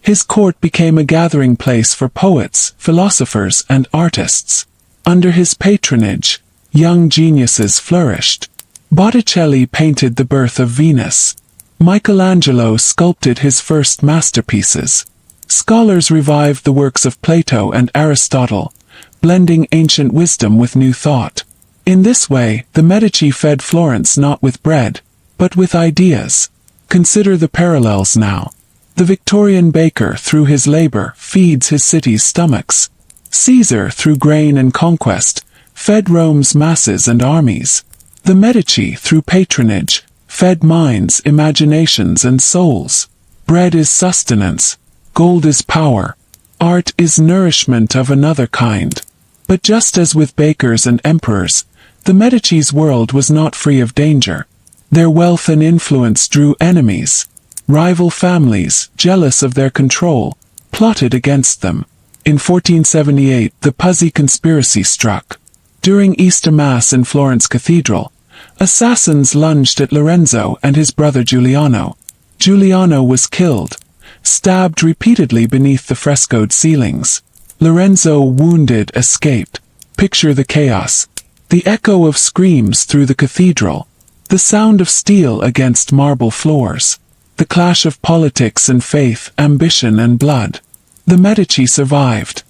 His court became a gathering place for poets, philosophers, and artists. Under his patronage, young geniuses flourished. Botticelli painted the birth of Venus. Michelangelo sculpted his first masterpieces. Scholars revived the works of Plato and Aristotle, blending ancient wisdom with new thought. In this way, the Medici fed Florence not with bread, but with ideas. Consider the parallels now. The Victorian baker, through his labor, feeds his city's stomachs. Caesar, through grain and conquest, fed Rome's masses and armies. The Medici, through patronage, fed minds, imaginations, and souls. Bread is sustenance. Gold is power. Art is nourishment of another kind. But just as with bakers and emperors, the Medici's world was not free of danger. Their wealth and influence drew enemies. Rival families, jealous of their control, plotted against them. In 1478, the Puzzi conspiracy struck. During Easter Mass in Florence Cathedral, assassins lunged at Lorenzo and his brother Giuliano. Giuliano was killed, stabbed repeatedly beneath the frescoed ceilings. Lorenzo, wounded, escaped. Picture the chaos. The echo of screams through the cathedral. The sound of steel against marble floors. The clash of politics and faith, ambition and blood. The Medici survived.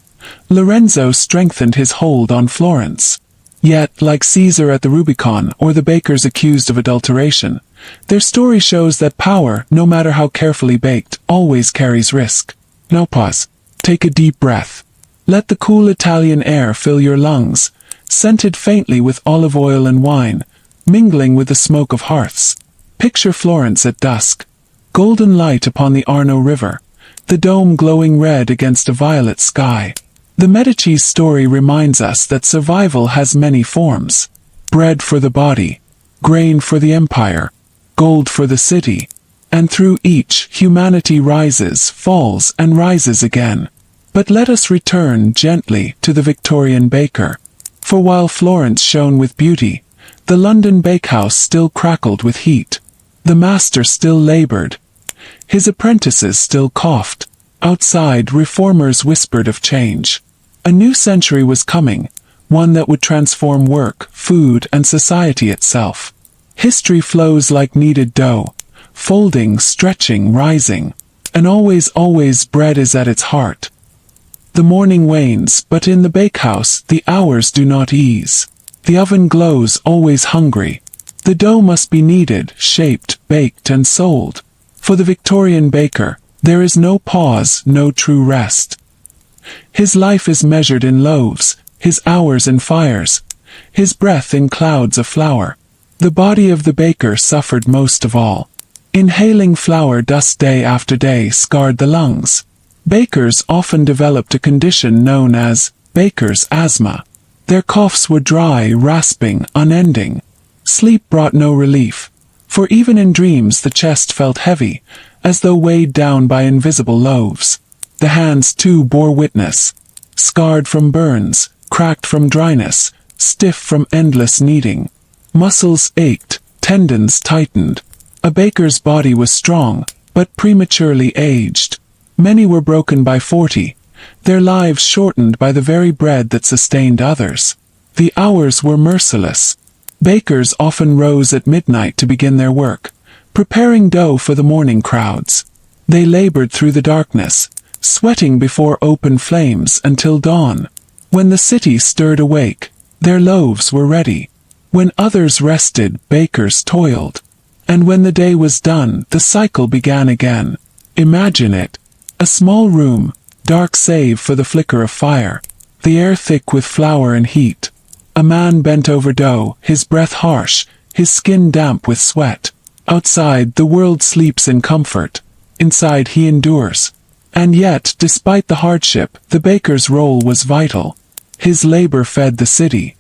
Lorenzo strengthened his hold on Florence. Yet, like Caesar at the Rubicon or the bakers accused of adulteration, their story shows that power, no matter how carefully baked, always carries risk. Now pause. Take a deep breath. Let the cool Italian air fill your lungs, scented faintly with olive oil and wine, mingling with the smoke of hearths. Picture Florence at dusk. Golden light upon the Arno River, the dome glowing red against a violet sky. The Medici's story reminds us that survival has many forms. Bread for the body, grain for the empire, gold for the city. And through each, humanity rises, falls, and rises again. But let us return gently to the Victorian baker. For while Florence shone with beauty, the London bakehouse still crackled with heat. The master still labored. His apprentices still coughed. Outside, reformers whispered of change. A new century was coming, one that would transform work, food, and society itself. History flows like kneaded dough, folding, stretching, rising. And always bread is at its heart. The morning wanes, but in the bakehouse, the hours do not ease. The oven glows, always hungry. The dough must be kneaded, shaped, baked, and sold. For the Victorian baker, there is no pause, no true rest. His life is measured in loaves, his hours in fires, his breath in clouds of flour. The body of the baker suffered most of all. Inhaling flour dust day after day scarred the lungs. Bakers often developed a condition known as baker's asthma. Their coughs were dry, rasping, unending. Sleep brought no relief, for even in dreams the chest felt heavy, as though weighed down by invisible loaves. The hands too bore witness, scarred from burns, cracked from dryness, stiff from endless kneading. Muscles ached, tendons tightened. A baker's body was strong, but prematurely aged. Many were broken by 40, their lives shortened by the very bread that sustained others. The hours were merciless. Bakers often rose at midnight to begin their work, preparing dough for the morning crowds. They labored through the darkness, sweating before open flames until dawn. When the city stirred awake, their loaves were ready. When others rested, bakers toiled. And when the day was done, the cycle began again. Imagine it. A small room, dark save for the flicker of fire, the air thick with flour and heat. A man bent over dough, his breath harsh, his skin damp with sweat. Outside, the world sleeps in comfort. Inside, he endures. And yet, despite the hardship, the baker's role was vital. His labor fed the city.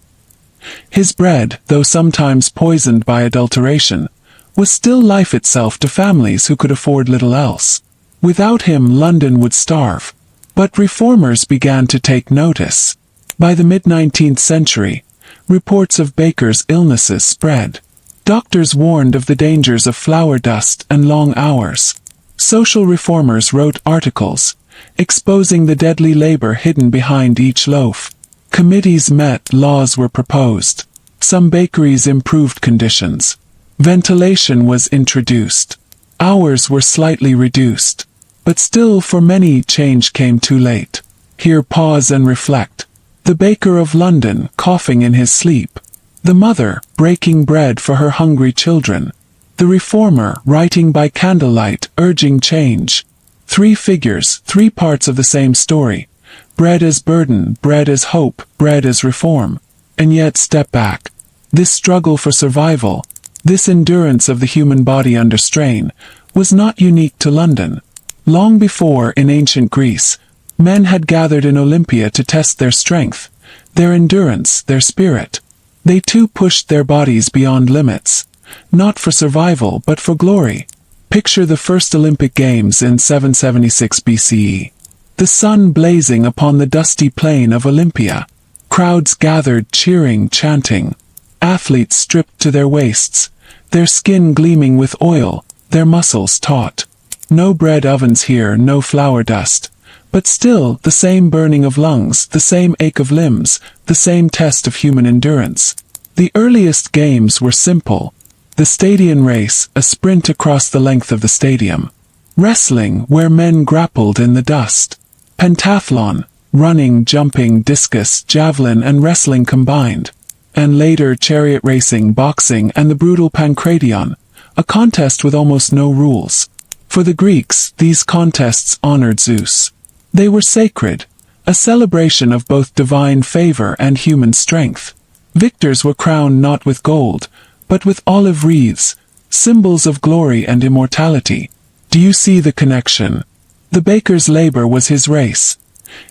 His bread, though sometimes poisoned by adulteration, was still life itself to families who could afford little else. Without him, London would starve. But reformers began to take notice. By the mid-19th century, reports of bakers' illnesses spread. Doctors warned of the dangers of flour dust and long hours. Social reformers wrote articles, exposing the deadly labor hidden behind each loaf. Committees met, laws were proposed. Some bakeries improved conditions. Ventilation was introduced. Hours were slightly reduced. But still, for many, change came too late. Here pause and reflect. The baker of London, coughing in his sleep. The mother, breaking bread for her hungry children. The reformer, writing by candlelight, urging change. Three figures, three parts of the same story. Bread as burden, bread as hope, bread as reform. And yet step back. This struggle for survival, this endurance of the human body under strain, was not unique to London. Long before, in ancient Greece, men had gathered in Olympia to test their strength, their endurance, their spirit. They too pushed their bodies beyond limits, not for survival but for glory. Picture the first Olympic Games in 776 BCE. The sun blazing upon the dusty plain of Olympia. Crowds gathered, cheering, chanting. Athletes stripped to their waists, their skin gleaming with oil, their muscles taut. No bread ovens here, no flour dust. But still, the same burning of lungs, the same ache of limbs, the same test of human endurance. The earliest games were simple. The stadium race, a sprint across the length of the stadium. Wrestling, where men grappled in the dust. Pentathlon, running, jumping, discus, javelin and wrestling combined. And later chariot racing, boxing and the brutal pancration, a contest with almost no rules. For the Greeks, these contests honored Zeus. They were sacred, a celebration of both divine favor and human strength. Victors were crowned not with gold, but with olive wreaths, symbols of glory and immortality. Do you see the connection? The baker's labor was his race,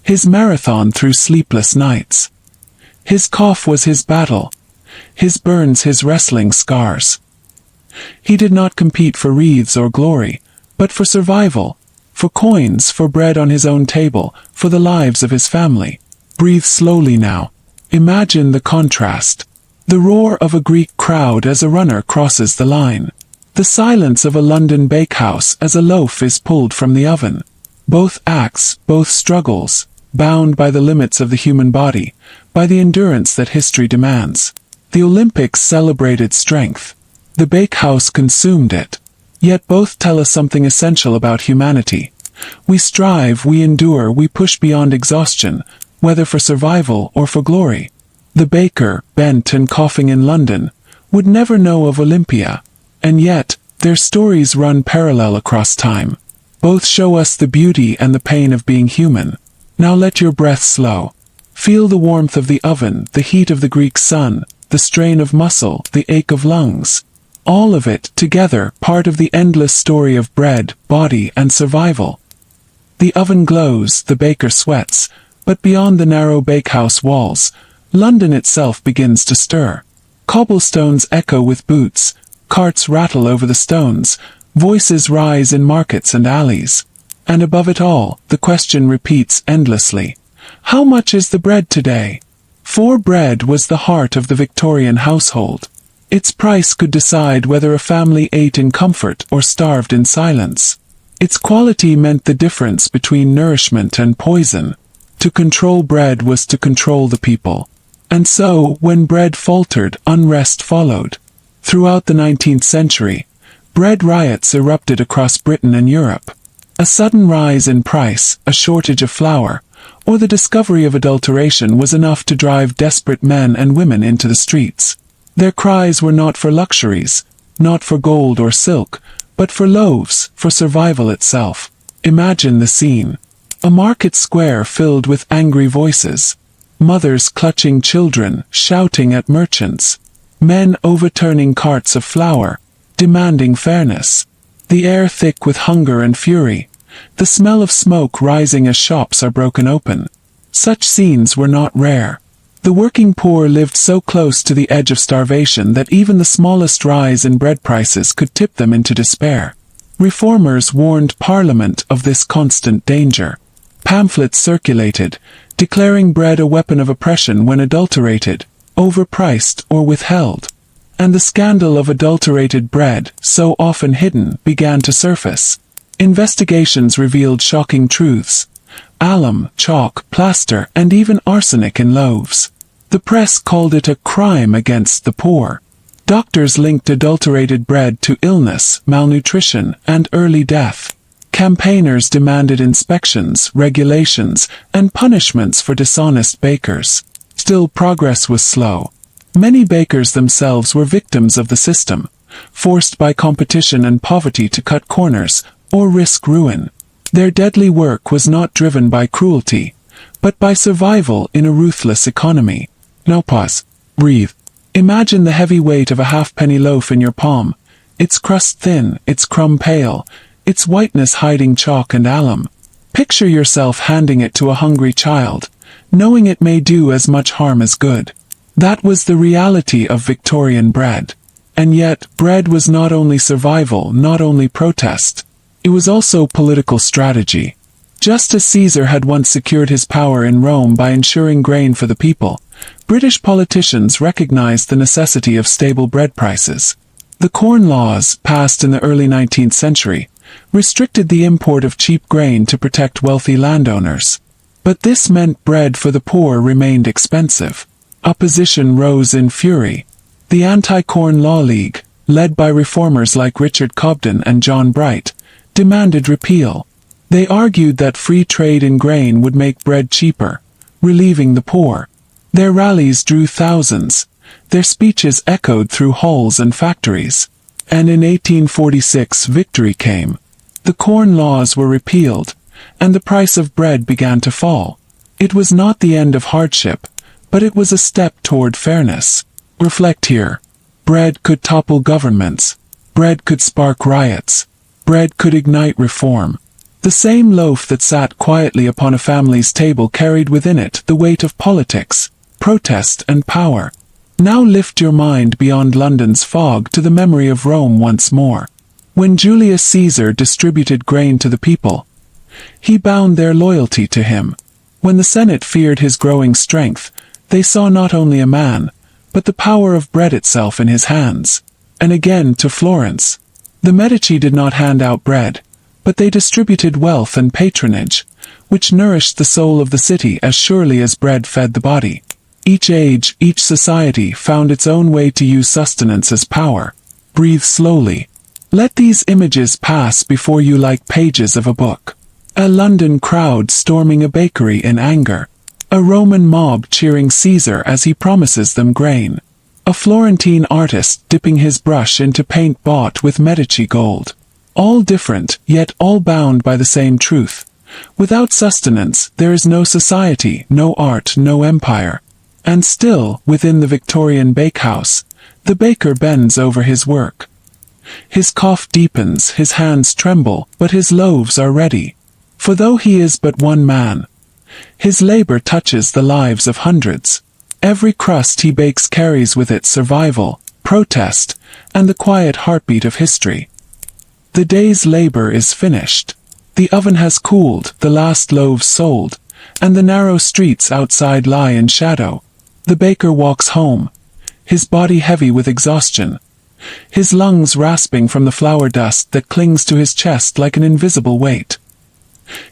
his marathon through sleepless nights. His cough was his battle, his burns his wrestling scars. He did not compete for wreaths or glory, but for survival, for coins, for bread on his own table, for the lives of his family. Breathe slowly now. Imagine the contrast. The roar of a Greek crowd as a runner crosses the line. The silence of a London bakehouse as a loaf is pulled from the oven. Both acts, both struggles, bound by the limits of the human body, by the endurance that history demands. The Olympics celebrated strength. The bakehouse consumed it. Yet both tell us something essential about humanity. We strive, we endure, we push beyond exhaustion, whether for survival or for glory. The baker, bent and coughing in London, would never know of Olympia. And yet, their stories run parallel across time. Both show us the beauty and the pain of being human. Now let your breath slow. Feel the warmth of the oven, the heat of the Greek sun, the strain of muscle, the ache of lungs. All of it, together, part of the endless story of bread, body, and survival. The oven glows, the baker sweats, but beyond the narrow bakehouse walls, London itself begins to stir. Cobblestones echo with boots, carts rattle over the stones, voices rise in markets and alleys. And above it all, the question repeats endlessly. How much is the bread today? For bread was the heart of the Victorian household. Its price could decide whether a family ate in comfort or starved in silence. Its quality meant the difference between nourishment and poison. To control bread was to control the people. And so, when bread faltered, unrest followed. Throughout the 19th century, bread riots erupted across Britain and Europe. A sudden rise in price, a shortage of flour, or the discovery of adulteration was enough to drive desperate men and women into the streets. Their cries were not for luxuries, not for gold or silk, but for loaves, for survival itself. Imagine the scene. A market square filled with angry voices. Mothers clutching children, shouting at merchants. Men overturning carts of flour, demanding fairness. The air thick with hunger and fury. The smell of smoke rising as shops are broken open. Such scenes were not rare. The working poor lived so close to the edge of starvation that even the smallest rise in bread prices could tip them into despair. Reformers warned Parliament of this constant danger. Pamphlets circulated, declaring bread a weapon of oppression when adulterated, overpriced, or withheld. And the scandal of adulterated bread, so often hidden, began to surface. Investigations revealed shocking truths: alum, chalk, plaster, and even arsenic in loaves. The press called it a crime against the poor. Doctors linked adulterated bread to illness, malnutrition, and early death. Campaigners demanded inspections, regulations, and punishments for dishonest bakers. Still, progress was slow. Many bakers themselves were victims of the system, forced by competition and poverty to cut corners or risk ruin. Their deadly work was not driven by cruelty, but by survival in a ruthless economy. Now pause. Breathe. Imagine the heavy weight of a halfpenny loaf in your palm, its crust thin, its crumb pale, its whiteness hiding chalk and alum. Picture yourself handing it to a hungry child, knowing it may do as much harm as good. That was the reality of Victorian bread. And yet, bread was not only survival, not only protest. It was also political strategy. Just as Caesar had once secured his power in Rome by ensuring grain for the people, British politicians recognized the necessity of stable bread prices. The Corn Laws, passed in the early 19th century, restricted the import of cheap grain to protect wealthy landowners. But this meant bread for the poor remained expensive. Opposition rose in fury. The Anti-Corn Law League, led by reformers like Richard Cobden and John Bright, demanded repeal. They argued that free trade in grain would make bread cheaper, relieving the poor. Their rallies drew thousands. Their speeches echoed through halls and factories. And in 1846 victory came. The Corn Laws were repealed, and the price of bread began to fall. It was not the end of hardship, but it was a step toward fairness. Reflect here. Bread could topple governments. Bread could spark riots. Bread could ignite reform. The same loaf that sat quietly upon a family's table carried within it the weight of politics, protest, and power. Now lift your mind beyond London's fog to the memory of Rome once more. When Julius Caesar distributed grain to the people, he bound their loyalty to him. When the Senate feared his growing strength, they saw not only a man, but the power of bread itself in his hands. And again to Florence. The Medici did not hand out bread, but they distributed wealth and patronage, which nourished the soul of the city as surely as bread fed the body. Each age, each society found its own way to use sustenance as power. Breathe slowly. Let these images pass before you like pages of a book. A London crowd storming a bakery in anger. A Roman mob cheering Caesar as he promises them grain. A Florentine artist dipping his brush into paint bought with Medici gold. All different, yet all bound by the same truth. Without sustenance, there is no society, no art, no empire. And still, within the Victorian bakehouse, the baker bends over his work. His cough deepens, his hands tremble, but his loaves are ready. For though he is but one man, his labor touches the lives of hundreds. Every crust he bakes carries with it survival, protest, and the quiet heartbeat of history. The day's labor is finished. The oven has cooled, the last loaves sold, and the narrow streets outside lie in shadow. The baker walks home, his body heavy with exhaustion, his lungs rasping from the flour dust that clings to his chest like an invisible weight.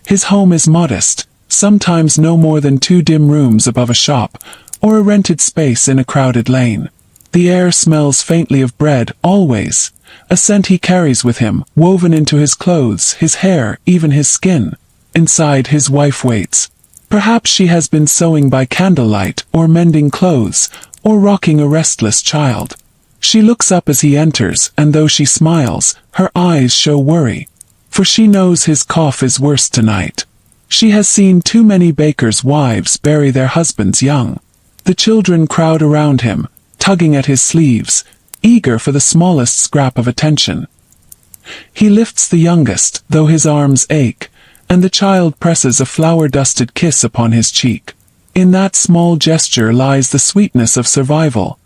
His home is modest, sometimes no more than 2 dim rooms above a shop, or a rented space in a crowded lane. The air smells faintly of bread, always, a scent he carries with him, woven into his clothes, his hair, even his skin. Inside, his wife waits. Perhaps she has been sewing by candlelight, or mending clothes, or rocking a restless child. She looks up as he enters, and though she smiles, her eyes show worry. For she knows his cough is worse tonight. She has seen too many bakers' wives bury their husbands young. The children crowd around him, tugging at his sleeves, eager for the smallest scrap of attention. He lifts the youngest, though his arms ache, and the child presses a flour-dusted kiss upon his cheek. In that small gesture lies the sweetness of survival,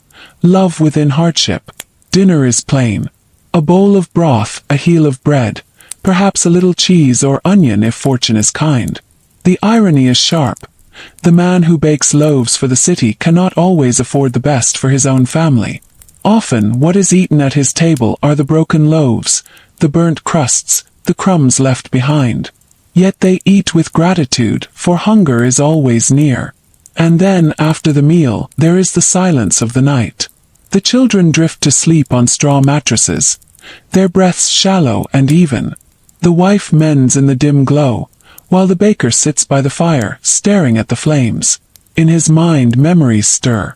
love within hardship. Dinner is plain. A bowl of broth, a heel of bread, perhaps a little cheese or onion if fortune is kind. The irony is sharp. The man who bakes loaves for the city cannot always afford the best for his own family. Often, what is eaten at his table are the broken loaves, the burnt crusts, the crumbs left behind. Yet they eat with gratitude, for hunger is always near. And then, after the meal, there is the silence of the night. The children drift to sleep on straw mattresses, their breaths shallow and even. The wife mends in the dim glow, while the baker sits by the fire, staring at the flames. In his mind memories stir.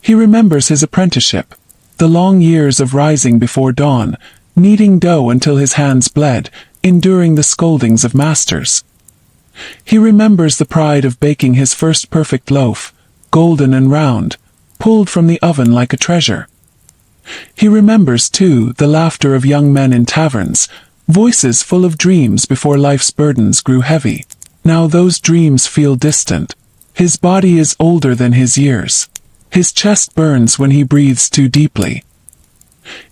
He remembers his apprenticeship, the long years of rising before dawn, kneading dough until his hands bled, enduring the scoldings of masters. He remembers the pride of baking his first perfect loaf, golden and round, pulled from the oven like a treasure. He remembers, too, the laughter of young men in taverns, voices full of dreams before life's burdens grew heavy. Now those dreams feel distant. His body is older than his years. His chest burns when he breathes too deeply.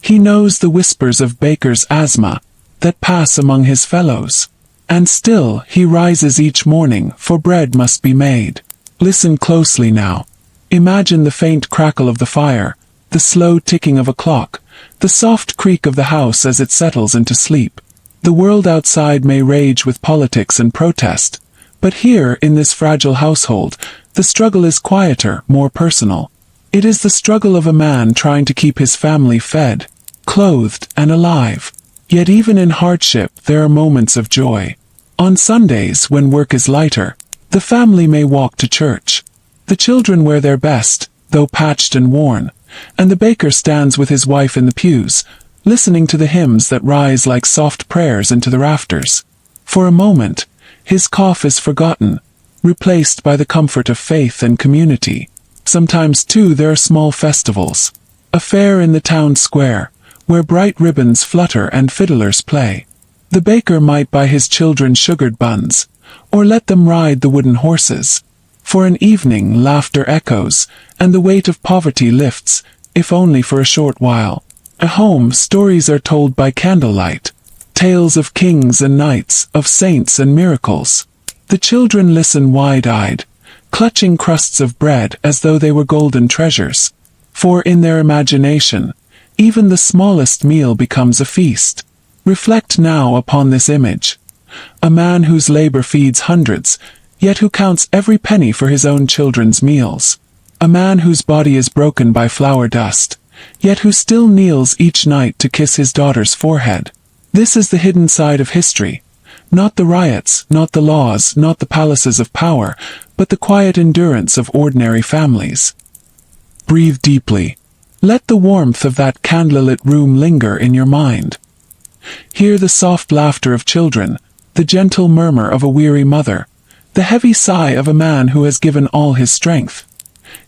He knows the whispers of baker's asthma that pass among his fellows. And still he rises each morning, for bread must be made. Listen closely now. Imagine the faint crackle of the fire, the slow ticking of a clock, the soft creak of the house as it settles into sleep. The world outside may rage with politics and protest, but here, in this fragile household, the struggle is quieter, more personal. It is the struggle of a man trying to keep his family fed, clothed, and alive. Yet even in hardship there are moments of joy. On Sundays, when work is lighter, the family may walk to church. The children wear their best, though patched and worn, and the baker stands with his wife in the pews, listening to the hymns that rise like soft prayers into the rafters. For a moment, his cough is forgotten, replaced by the comfort of faith and community. Sometimes, too, there are small festivals. A fair in the town square, where bright ribbons flutter and fiddlers play. The baker might buy his children sugared buns, or let them ride the wooden horses. For an evening laughter echoes, and the weight of poverty lifts, if only for a short while. At home stories are told by candlelight, tales of kings and knights, of saints and miracles. The children listen wide-eyed, clutching crusts of bread as though they were golden treasures. For in their imagination, even the smallest meal becomes a feast. Reflect now upon this image. A man whose labor feeds hundreds, yet who counts every penny for his own children's meals. A man whose body is broken by flour dust, yet who still kneels each night to kiss his daughter's forehead. This is the hidden side of history. Not the riots, not the laws, not the palaces of power, but the quiet endurance of ordinary families. Breathe deeply. Let the warmth of that candlelit room linger in your mind. Hear the soft laughter of children, the gentle murmur of a weary mother, the heavy sigh of a man who has given all his strength.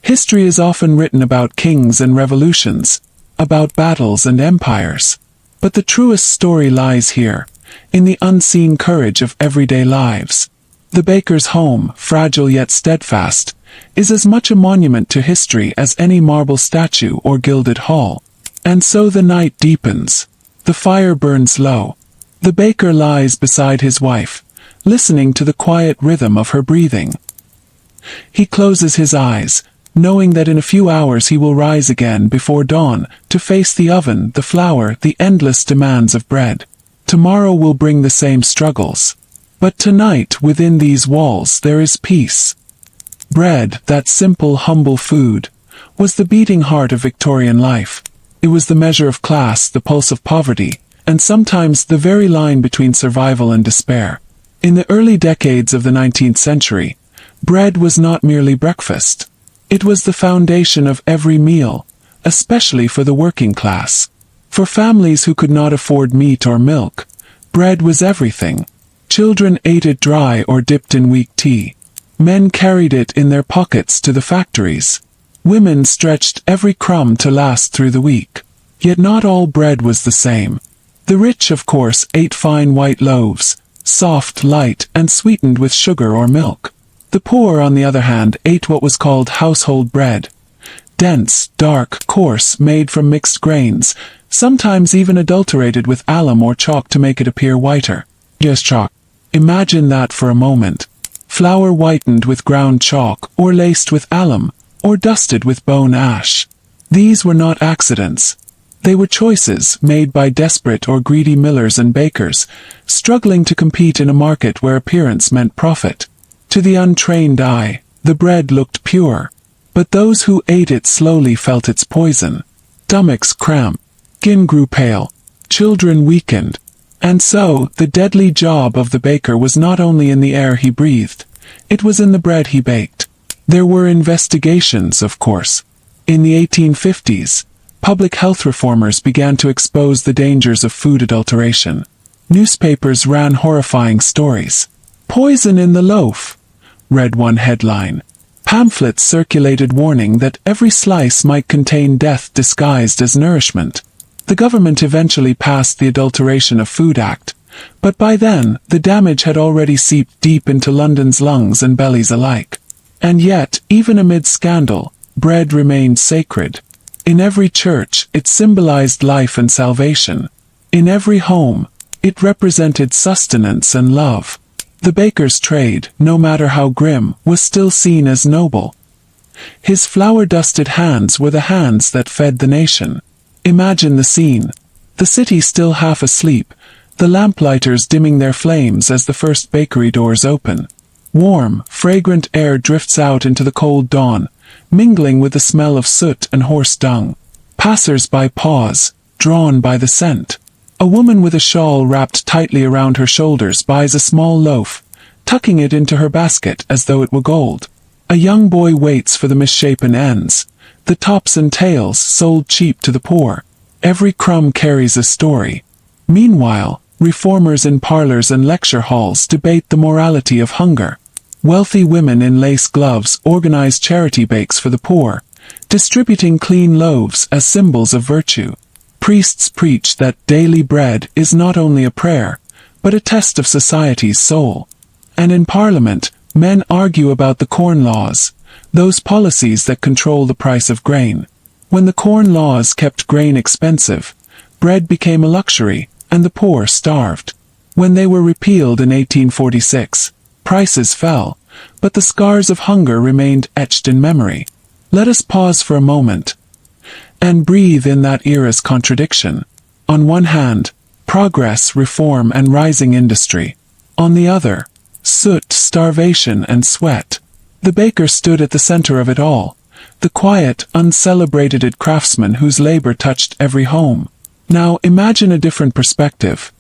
History is often written about kings and revolutions, about battles and empires. But the truest story lies here, in the unseen courage of everyday lives. The baker's home, fragile yet steadfast, is as much a monument to history as any marble statue or gilded hall. And so the night deepens. The fire burns low. The baker lies beside his wife, listening to the quiet rhythm of her breathing. He closes his eyes, knowing that in a few hours he will rise again before dawn, to face the oven, the flour, the endless demands of bread. Tomorrow will bring the same struggles. But tonight, within these walls, there is peace. Bread, that simple, humble food, was the beating heart of Victorian life. It was the measure of class, the pulse of poverty, and sometimes the very line between survival and despair. In the early decades of the 19th century, bread was not merely breakfast. It was the foundation of every meal, especially for the working class. For families who could not afford meat or milk, bread was everything. Children ate it dry or dipped in weak tea. Men carried it in their pockets to the factories. Women stretched every crumb to last through the week. Yet not all bread was the same. The rich, of course, ate fine white loaves, soft, light, and sweetened with sugar or milk. The poor, on the other hand, ate what was called household bread. Dense, dark, coarse, made from mixed grains, sometimes even adulterated with alum or chalk to make it appear whiter. Yes, chalk. Imagine that for a moment. Flour whitened with ground chalk, or laced with alum, or dusted with bone ash. These were not accidents. They were choices made by desperate or greedy millers and bakers, struggling to compete in a market where appearance meant profit. To the untrained eye, the bread looked pure, but those who ate it slowly felt its poison. Stomachs cramped, skin grew pale, children weakened, and so the deadly job of the baker was not only in the air he breathed, it was in the bread he baked. There were investigations, of course. In the 1850s, public health reformers began to expose the dangers of food adulteration. Newspapers ran horrifying stories. "Poison in the loaf," read one headline. Pamphlets circulated warning that every slice might contain death disguised as nourishment. The government eventually passed the Adulteration of Food Act, but by then, the damage had already seeped deep into London's lungs and bellies alike. And yet, even amid scandal, bread remained sacred. In every church, it symbolized life and salvation. In every home, it represented sustenance and love. The baker's trade, no matter how grim, was still seen as noble. His flour-dusted hands were the hands that fed the nation. Imagine the scene. The city still half asleep, the lamplighters dimming their flames as the first bakery doors open. Warm, fragrant air drifts out into the cold dawn, mingling with the smell of soot and horse dung. Passers-by pause, drawn by the scent. A woman with a shawl wrapped tightly around her shoulders buys a small loaf, tucking it into her basket as though it were gold. A young boy waits for the misshapen ends, the tops and tails sold cheap to the poor. Every crumb carries a story. Meanwhile, reformers in parlors and lecture halls debate the morality of hunger. Wealthy women in lace gloves organize charity bakes for the poor, distributing clean loaves as symbols of virtue. Priests preach that daily bread is not only a prayer, but a test of society's soul. And in Parliament, men argue about the Corn Laws, those policies that control the price of grain. When the Corn Laws kept grain expensive, bread became a luxury, and the poor starved. When they were repealed in 1846, prices fell, but the scars of hunger remained etched in memory. Let us pause for a moment and breathe in that era's contradiction. On one hand, progress, reform, and rising industry. On the other, soot, starvation, and sweat. The baker stood at the center of it all, the quiet, uncelebrated craftsman whose labor touched every home. Now imagine a different perspective.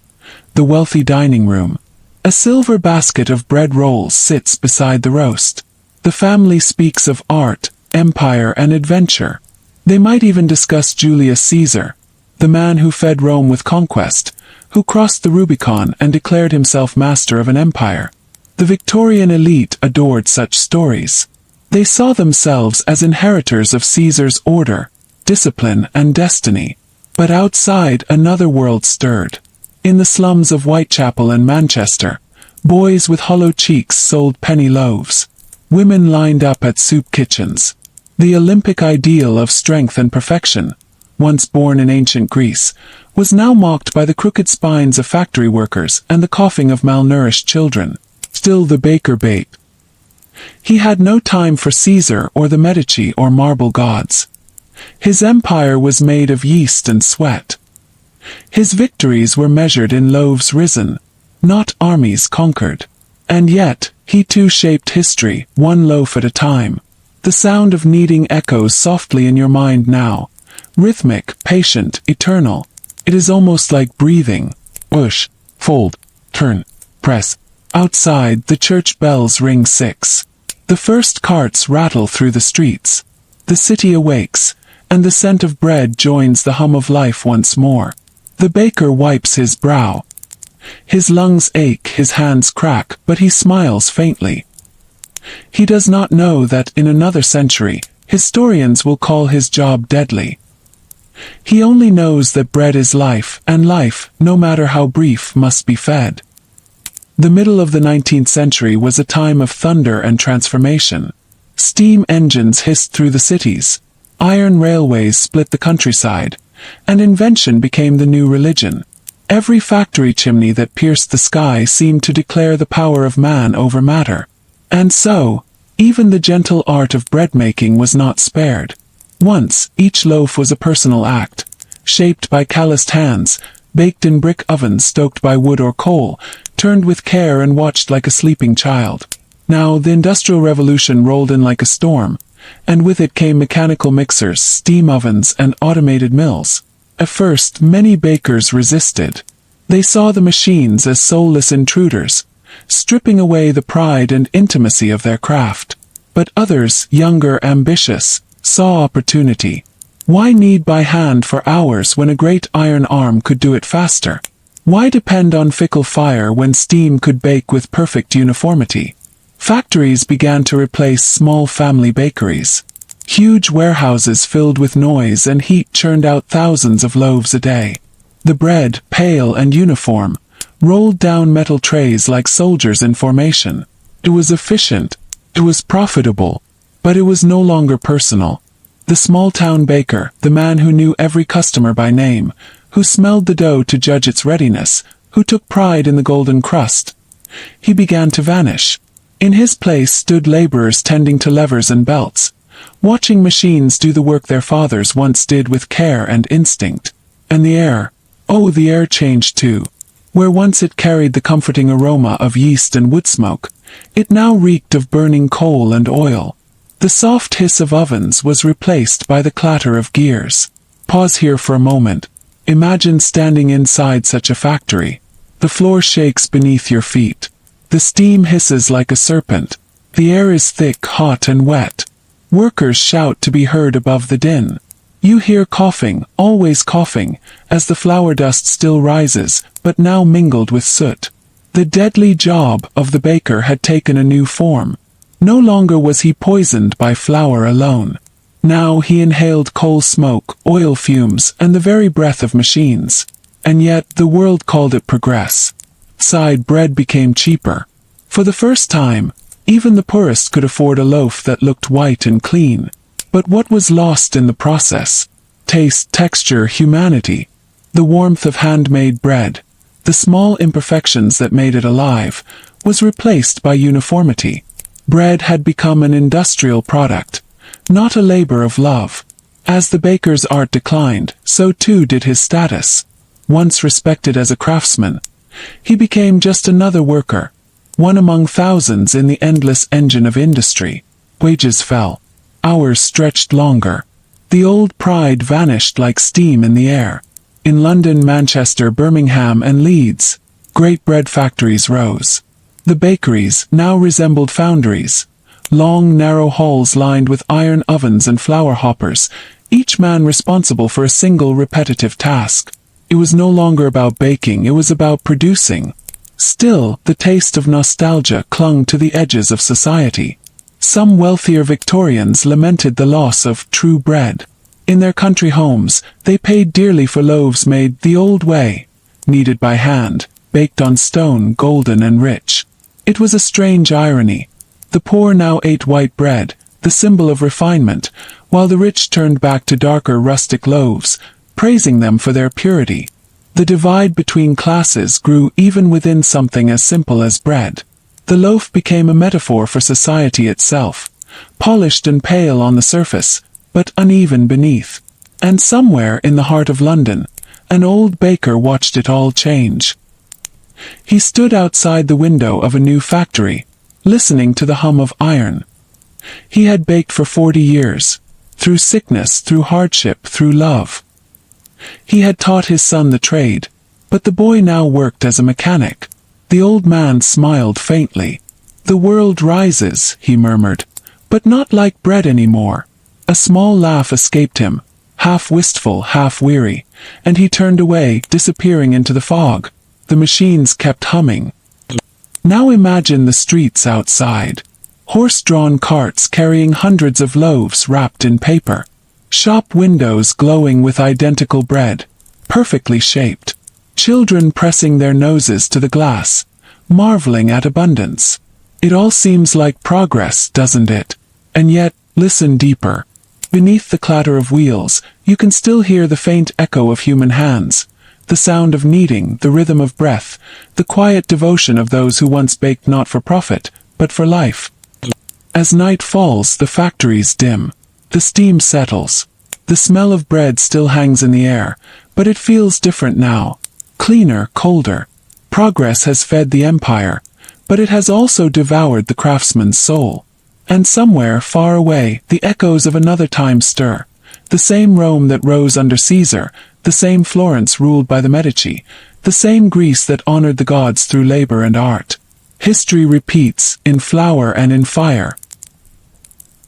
The wealthy dining room. A silver basket of bread rolls sits beside the roast. The family speaks of art, empire, and adventure. They might even discuss Julius Caesar, the man who fed Rome with conquest, who crossed the Rubicon and declared himself master of an empire. The Victorian elite adored such stories. They saw themselves as inheritors of Caesar's order, discipline, and destiny. But outside, another world stirred. In the slums of Whitechapel and Manchester, boys with hollow cheeks sold penny loaves. Women lined up at soup kitchens. The Olympic ideal of strength and perfection, once born in ancient Greece, was now mocked by the crooked spines of factory workers and the coughing of malnourished children. Still the baker baked. He had no time for Caesar or the Medici or marble gods. His empire was made of yeast and sweat. His victories were measured in loaves risen, not armies conquered. And yet, he too shaped history, one loaf at a time. The sound of kneading echoes softly in your mind now. Rhythmic, patient, eternal. It is almost like breathing. Push, fold, turn, press. Outside, the church bells ring 6. The first carts rattle through the streets. The city awakes, and the scent of bread joins the hum of life once more. The baker wipes his brow. His lungs ache, his hands crack, but he smiles faintly. He does not know that in another century, historians will call his job deadly. He only knows that bread is life, and life, no matter how brief, must be fed. The middle of the 19th century was a time of thunder and transformation. Steam engines hissed through the cities. Iron railways split the countryside, and invention became the new religion. Every factory chimney that pierced the sky seemed to declare the power of man over matter. And so, even the gentle art of bread-making was not spared. Once, each loaf was a personal act. shaped by calloused hands, baked in brick ovens stoked by wood or coal, turned with care and watched like a sleeping child. Now the Industrial Revolution rolled in like a storm, and with it came mechanical mixers, steam ovens, and automated mills. At first, many bakers resisted. They saw the machines as soulless intruders, stripping away the pride and intimacy of their craft. But others, younger, ambitious, saw opportunity. Why knead by hand for hours when a great iron arm could do it faster? Why depend on fickle fire when steam could bake with perfect uniformity? Factories began to replace small family bakeries. Huge warehouses filled with noise and heat churned out thousands of loaves a day. The bread, pale and uniform, rolled down metal trays like soldiers in formation. It was efficient, it was profitable, but it was no longer personal. The small-town baker, the man who knew every customer by name, who smelled the dough to judge its readiness, who took pride in the golden crust, he began to vanish. In his place stood laborers tending to levers and belts, watching machines do the work their fathers once did with care and instinct. And the air, oh, the air changed too. Where once it carried the comforting aroma of yeast and wood smoke, it now reeked of burning coal and oil. The soft hiss of ovens was replaced by the clatter of gears. Pause here for a moment. Imagine standing inside such a factory. The floor shakes beneath your feet. The steam hisses like a serpent. The air is thick, hot, and wet. Workers shout to be heard above the din. You hear coughing, always coughing, as the flour dust still rises, but now mingled with soot. The deadly job of the baker had taken a new form. No longer was he poisoned by flour alone. Now he inhaled coal smoke, oil fumes, and the very breath of machines. And yet the world called it progress. Outside, bread became cheaper. For the first time, even the poorest could afford a loaf that looked white and clean. But what was lost in the process? Taste, texture, humanity. The warmth of handmade bread, the small imperfections that made it alive, was replaced by uniformity. Bread had become an industrial product, not a labor of love. As the baker's art declined, so too did his status. Once respected as a craftsman, he became just another worker, one among thousands in the endless engine of industry. Wages fell. Hours stretched longer. The old pride vanished like steam in the air. In London, Manchester, Birmingham, and Leeds, great bread factories rose. The bakeries now resembled foundries. Long, narrow halls lined with iron ovens and flour hoppers, each man responsible for a single repetitive task. It was no longer about baking, it was about producing. Still, the taste of nostalgia clung to the edges of society. Some wealthier Victorians lamented the loss of true bread. In their country homes, they paid dearly for loaves made the old way, kneaded by hand, baked on stone, golden and rich. It was a strange irony. The poor now ate white bread, the symbol of refinement, while the rich turned back to darker rustic loaves, praising them for their purity. The divide between classes grew even within something as simple as bread. The loaf became a metaphor for society itself, polished and pale on the surface, but uneven beneath. And somewhere in the heart of London, an old baker watched it all change. He stood outside the window of a new factory, listening to the hum of iron. He had baked for 40 years, through sickness, through hardship, through love. He had taught his son the trade, but the boy now worked as a mechanic. The old man smiled faintly. "The world rises," he murmured, "but not like bread anymore." A small laugh escaped him, half wistful, half weary, and he turned away, disappearing into the fog. The machines kept humming. Now imagine the streets outside. Horse-drawn carts carrying hundreds of loaves wrapped in paper. Shop windows glowing with identical bread, perfectly shaped. Children pressing their noses to the glass, marveling at abundance. It all seems like progress, doesn't it? And yet, listen deeper. Beneath the clatter of wheels, you can still hear the faint echo of human hands, the sound of kneading, the rhythm of breath, the quiet devotion of those who once baked not for profit, but for life. As night falls, the factories dim. The steam settles. The smell of bread still hangs in the air, but it feels different now. Cleaner, colder. Progress has fed the empire, but it has also devoured the craftsman's soul. And somewhere, far away, the echoes of another time stir. The same Rome that rose under Caesar, the same Florence ruled by the Medici, the same Greece that honored the gods through labor and art. History repeats, in flour and in fire.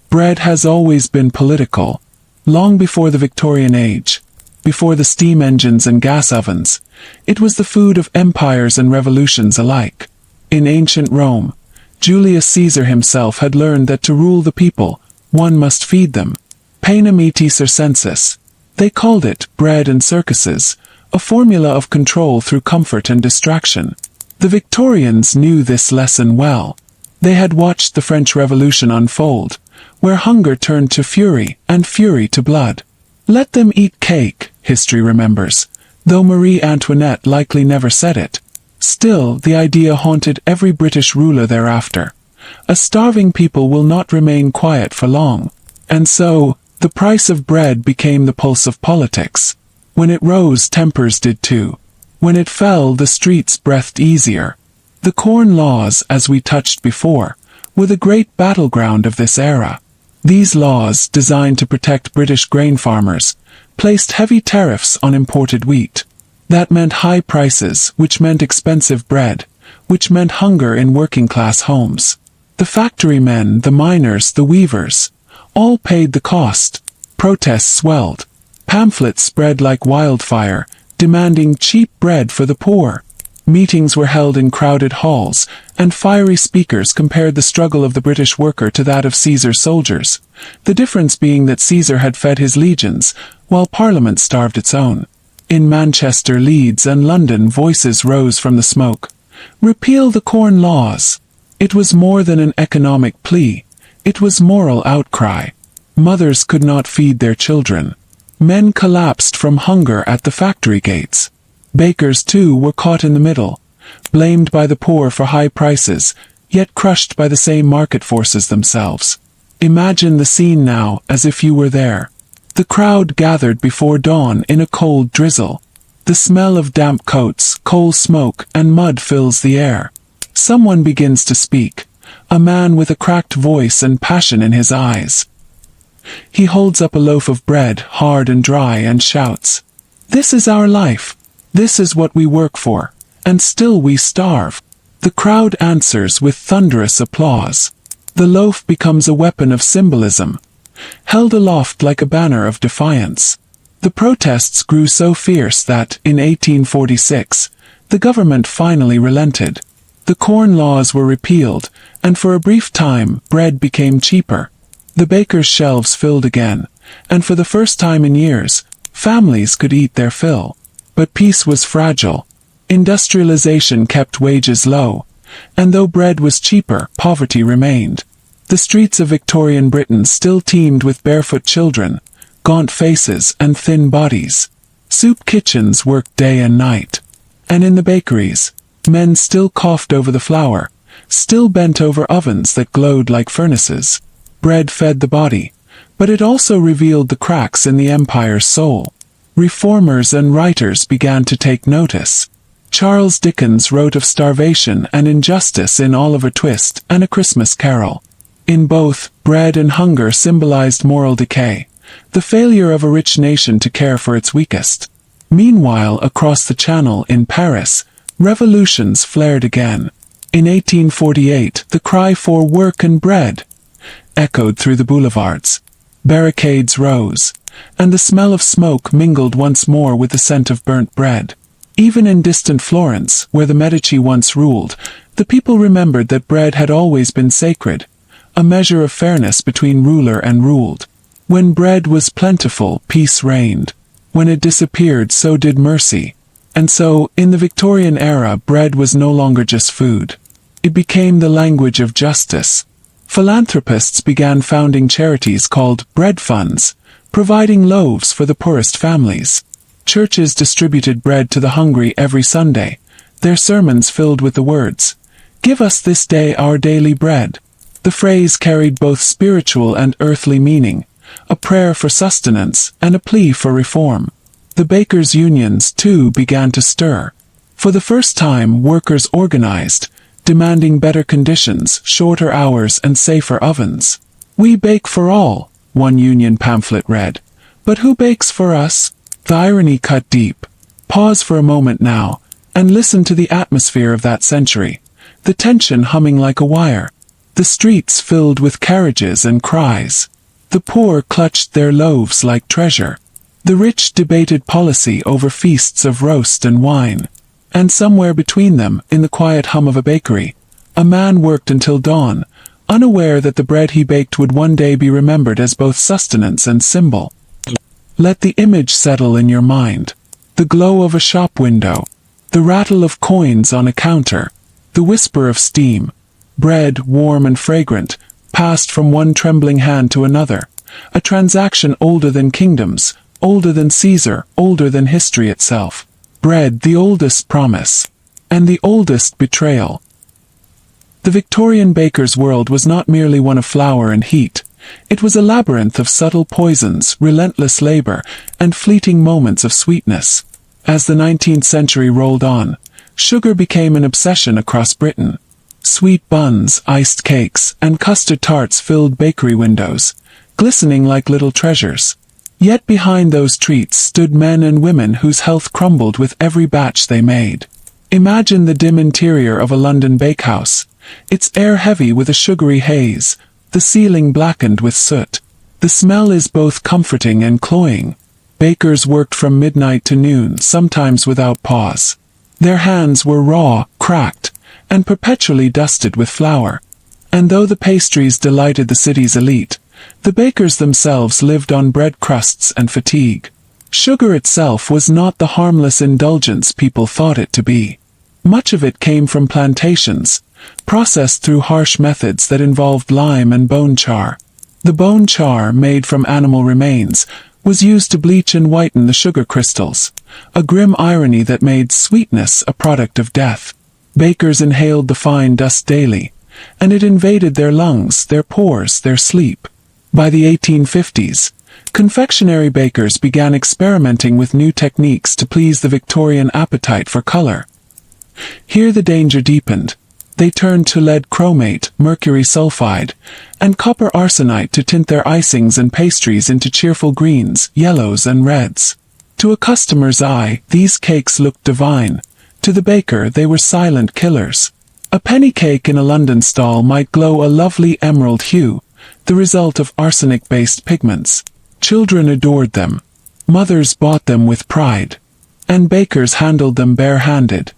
Bread has always been political. Long before the Victorian age, before the steam engines and gas ovens, it was the food of empires and revolutions alike. In ancient Rome, Julius Caesar himself had learned that to rule the people, one must feed them. Panem et circenses. They called it bread and circuses, a formula of control through comfort and distraction. The Victorians knew this lesson well. They had watched the French Revolution unfold, where hunger turned to fury and fury to blood. Let them eat cake, history remembers, though Marie Antoinette likely never said it. Still, the idea haunted every British ruler thereafter. A starving people will not remain quiet for long. And so, the price of bread became the pulse of politics. When it rose, tempers did too. When it fell, the streets breathed easier. The Corn Laws, as we touched before, were the great battleground of this era. These laws, designed to protect British grain farmers, placed heavy tariffs on imported wheat. That meant high prices, which meant expensive bread, which meant hunger in working-class homes. The factory men, the miners, the weavers, all paid the cost. Protests swelled. Pamphlets spread like wildfire, demanding cheap bread for the poor. Meetings were held in crowded halls, and fiery speakers compared the struggle of the British worker to that of Caesar's soldiers, the difference being that Caesar had fed his legions, while Parliament starved its own. In Manchester, Leeds, and London, voices rose from the smoke. Repeal the Corn Laws. It was more than an economic plea. It was moral outcry. Mothers could not feed their children. Men collapsed from hunger at the factory gates. Bakers, too, were caught in the middle, blamed by the poor for high prices, yet crushed by the same market forces themselves. Imagine the scene now, as if you were there. The crowd gathered before dawn in a cold drizzle. The smell of damp coats, coal smoke, and mud fills the air. Someone begins to speak, a man with a cracked voice and passion in his eyes. He holds up a loaf of bread, hard and dry, and shouts, "This is our life. This is what we work for, and still we starve." The crowd answers with thunderous applause. The loaf becomes a weapon of symbolism, held aloft like a banner of defiance. The protests grew so fierce that, in 1846, the government finally relented. The Corn Laws were repealed, and for a brief time, bread became cheaper. The bakers' shelves filled again, and for the first time in years, families could eat their fill. But peace was fragile. Industrialization kept wages low, and though bread was cheaper, poverty remained. The streets of Victorian Britain still teemed with barefoot children, gaunt faces, and thin bodies. Soup kitchens worked day and night. And in the bakeries, men still coughed over the flour, still bent over ovens that glowed like furnaces. Bread fed the body, but it also revealed the cracks in the empire's soul. Reformers and writers began to take notice. Charles Dickens wrote of starvation and injustice in Oliver Twist and A Christmas Carol. In both, bread and hunger symbolized moral decay, the failure of a rich nation to care for its weakest. Meanwhile, across the Channel in Paris, revolutions flared again. In 1848, the cry for work and bread echoed through the boulevards. Barricades rose, and the smell of smoke mingled once more with the scent of burnt bread. Even in distant Florence, where the Medici once ruled, the people remembered that bread had always been sacred, a measure of fairness between ruler and ruled. When bread was plentiful, peace reigned. When it disappeared, so did mercy. And so, in the Victorian era, bread was no longer just food. It became the language of justice. Philanthropists began founding charities called bread funds, providing loaves for the poorest families. Churches distributed bread to the hungry every Sunday, their sermons filled with the words, "Give us this day our daily bread." The phrase carried both spiritual and earthly meaning, a prayer for sustenance, and a plea for reform. The bakers' unions, too, began to stir. For the first time, workers organized, demanding better conditions, shorter hours, and safer ovens. "We bake for all," one union pamphlet read. "But who bakes for us?" The irony cut deep. Pause for a moment now, and listen to the atmosphere of that century. The tension humming like a wire. The streets filled with carriages and cries. The poor clutched their loaves like treasure. The rich debated policy over feasts of roast and wine. And somewhere between them, in the quiet hum of a bakery, a man worked until dawn, unaware that the bread he baked would one day be remembered as both sustenance and symbol. Let the image settle in your mind. The glow of a shop window. The rattle of coins on a counter. The whisper of steam. Bread, warm and fragrant, passed from one trembling hand to another. A transaction older than kingdoms, older than Caesar, older than history itself. Bread, the oldest promise. And the oldest betrayal. The Victorian baker's world was not merely one of flour and heat. It was a labyrinth of subtle poisons, relentless labor, and fleeting moments of sweetness. As the 19th century rolled on, sugar became an obsession across Britain. Sweet buns, iced cakes, and custard tarts filled bakery windows, glistening like little treasures. Yet behind those treats stood men and women whose health crumbled with every batch they made. Imagine the dim interior of a London bakehouse, its air heavy with a sugary haze, the ceiling blackened with soot. The smell is both comforting and cloying. Bakers worked from midnight to noon, sometimes without pause. Their hands were raw, cracked, and perpetually dusted with flour. And though the pastries delighted the city's elite, the bakers themselves lived on bread crusts and fatigue. Sugar itself was not the harmless indulgence people thought it to be. Much of it came from plantations, processed through harsh methods that involved lime and bone char. The bone char, made from animal remains, was used to bleach and whiten the sugar crystals, a grim irony that made sweetness a product of death. Bakers inhaled the fine dust daily, and it invaded their lungs, their pores, their sleep. By the 1850s, confectionery bakers began experimenting with new techniques to please the Victorian appetite for color. Here the danger deepened. They turned to lead chromate, mercury sulfide, and copper arsenite to tint their icings and pastries into cheerful greens, yellows, and reds. To a customer's eye, these cakes looked divine. To the baker, they were silent killers. A penny cake in a London stall might glow a lovely emerald hue, the result of arsenic-based pigments. Children adored them. Mothers bought them with pride. And bakers handled them bare-handed.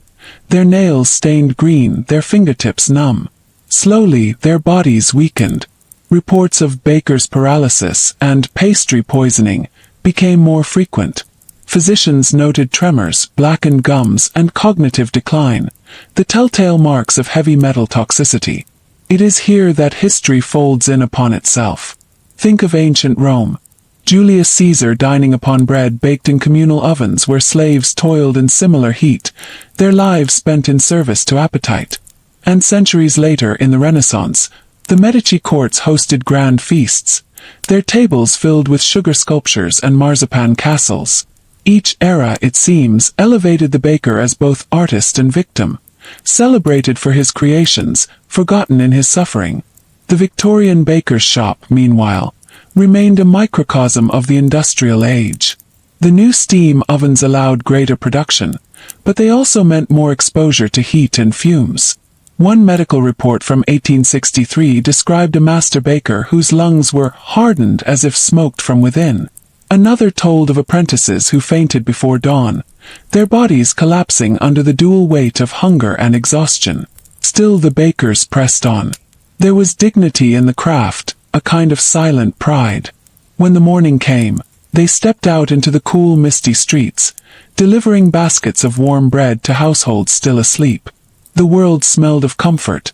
Their nails stained green, their fingertips numb. Slowly, their bodies weakened. Reports of baker's paralysis and pastry poisoning became more frequent. Physicians noted tremors, blackened gums, and cognitive decline, the telltale marks of heavy metal toxicity. It is here that history folds in upon itself. Think of ancient Rome. Julius Caesar dining upon bread baked in communal ovens where slaves toiled in similar heat, their lives spent in service to appetite. And centuries later, in the Renaissance, the Medici courts hosted grand feasts, their tables filled with sugar sculptures and marzipan castles. Each era, it seems, elevated the baker as both artist and victim, celebrated for his creations, forgotten in his suffering. The Victorian baker's shop, meanwhile, remained a microcosm of the industrial age. The new steam ovens allowed greater production, but they also meant more exposure to heat and fumes. One medical report from 1863 described a master baker whose lungs were hardened as if smoked from within. Another told of apprentices who fainted before dawn, their bodies collapsing under the dual weight of hunger and exhaustion. Still the bakers pressed on. There was dignity in the craft, a kind of silent pride. When the morning came, they stepped out into the cool, misty streets, delivering baskets of warm bread to households still asleep. The world smelled of comfort,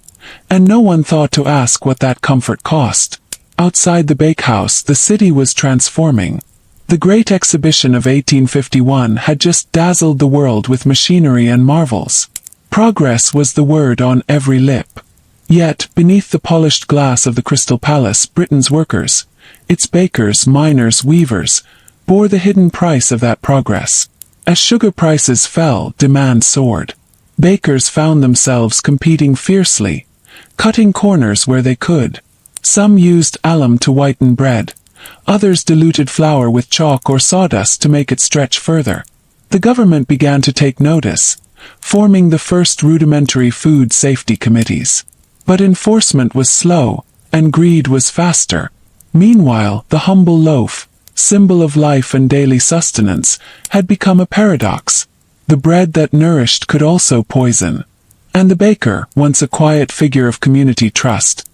and no one thought to ask what that comfort cost. Outside the bakehouse, the city was transforming. The Great Exhibition of 1851 had just dazzled the world with machinery and marvels. Progress was the word on every lip. Yet, beneath the polished glass of the Crystal Palace, Britain's workers, its bakers, miners, weavers, bore the hidden price of that progress. As sugar prices fell, demand soared. Bakers found themselves competing fiercely, cutting corners where they could. Some used alum to whiten bread. Others diluted flour with chalk or sawdust to make it stretch further. The government began to take notice, forming the first rudimentary food safety committees. But enforcement was slow, and greed was faster. Meanwhile, the humble loaf, symbol of life and daily sustenance, had become a paradox. The bread that nourished could also poison. And the baker, once a quiet figure of community trust,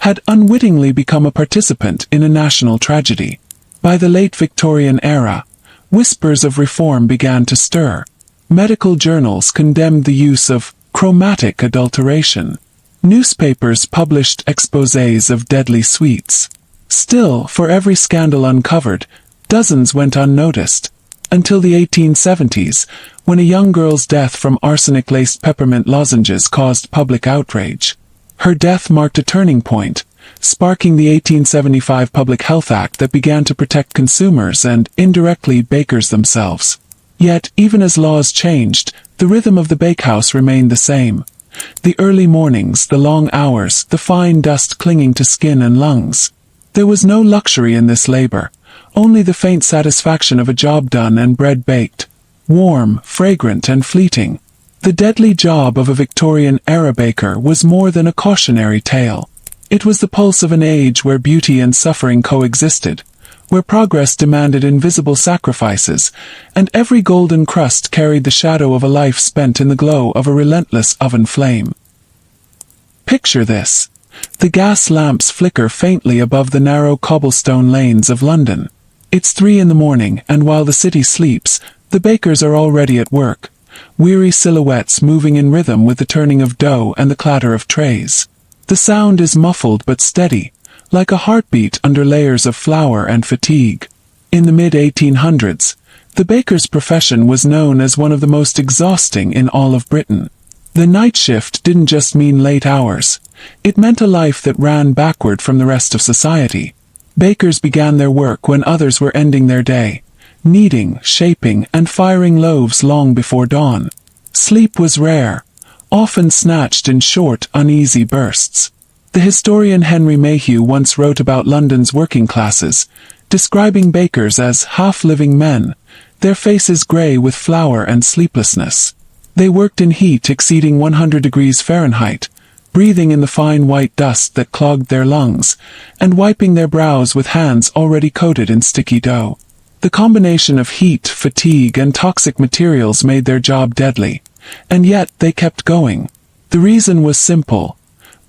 had unwittingly become a participant in a national tragedy. By the late Victorian era, whispers of reform began to stir. Medical journals condemned the use of chromatic adulteration. Newspapers published exposés of deadly sweets. Still, for every scandal uncovered, dozens went unnoticed. Until the 1870s, when a young girl's death from arsenic-laced peppermint lozenges caused public outrage. Her death marked a turning point, sparking the 1875 Public Health Act that began to protect consumers and, indirectly, bakers themselves. Yet, even as laws changed, the rhythm of the bakehouse remained the same. The early mornings, the long hours, the fine dust clinging to skin and lungs. There was no luxury in this labor, only the faint satisfaction of a job done and bread baked. Warm, fragrant, and fleeting. The deadly job of a Victorian-era baker was more than a cautionary tale. It was the pulse of an age where beauty and suffering coexisted, where progress demanded invisible sacrifices, and every golden crust carried the shadow of a life spent in the glow of a relentless oven flame. Picture this. The gas lamps flicker faintly above the narrow cobblestone lanes of London. It's 3 in the morning, and while the city sleeps, the bakers are already at work. Weary silhouettes moving in rhythm with the turning of dough and the clatter of trays. The sound is muffled but steady, like a heartbeat under layers of flour and fatigue. In the mid-1800s, the baker's profession was known as one of the most exhausting in all of Britain. The night shift didn't just mean late hours. It meant a life that ran backward from the rest of society. Bakers began their work when others were ending their day, kneading, shaping, and firing loaves long before dawn. Sleep was rare, often snatched in short, uneasy bursts. The historian Henry Mayhew once wrote about London's working classes, describing bakers as half-living men, their faces grey with flour and sleeplessness. They worked in heat exceeding 100 degrees Fahrenheit, breathing in the fine white dust that clogged their lungs, and wiping their brows with hands already coated in sticky dough. The combination of heat, fatigue, and toxic materials made their job deadly, and yet they kept going. The reason was simple.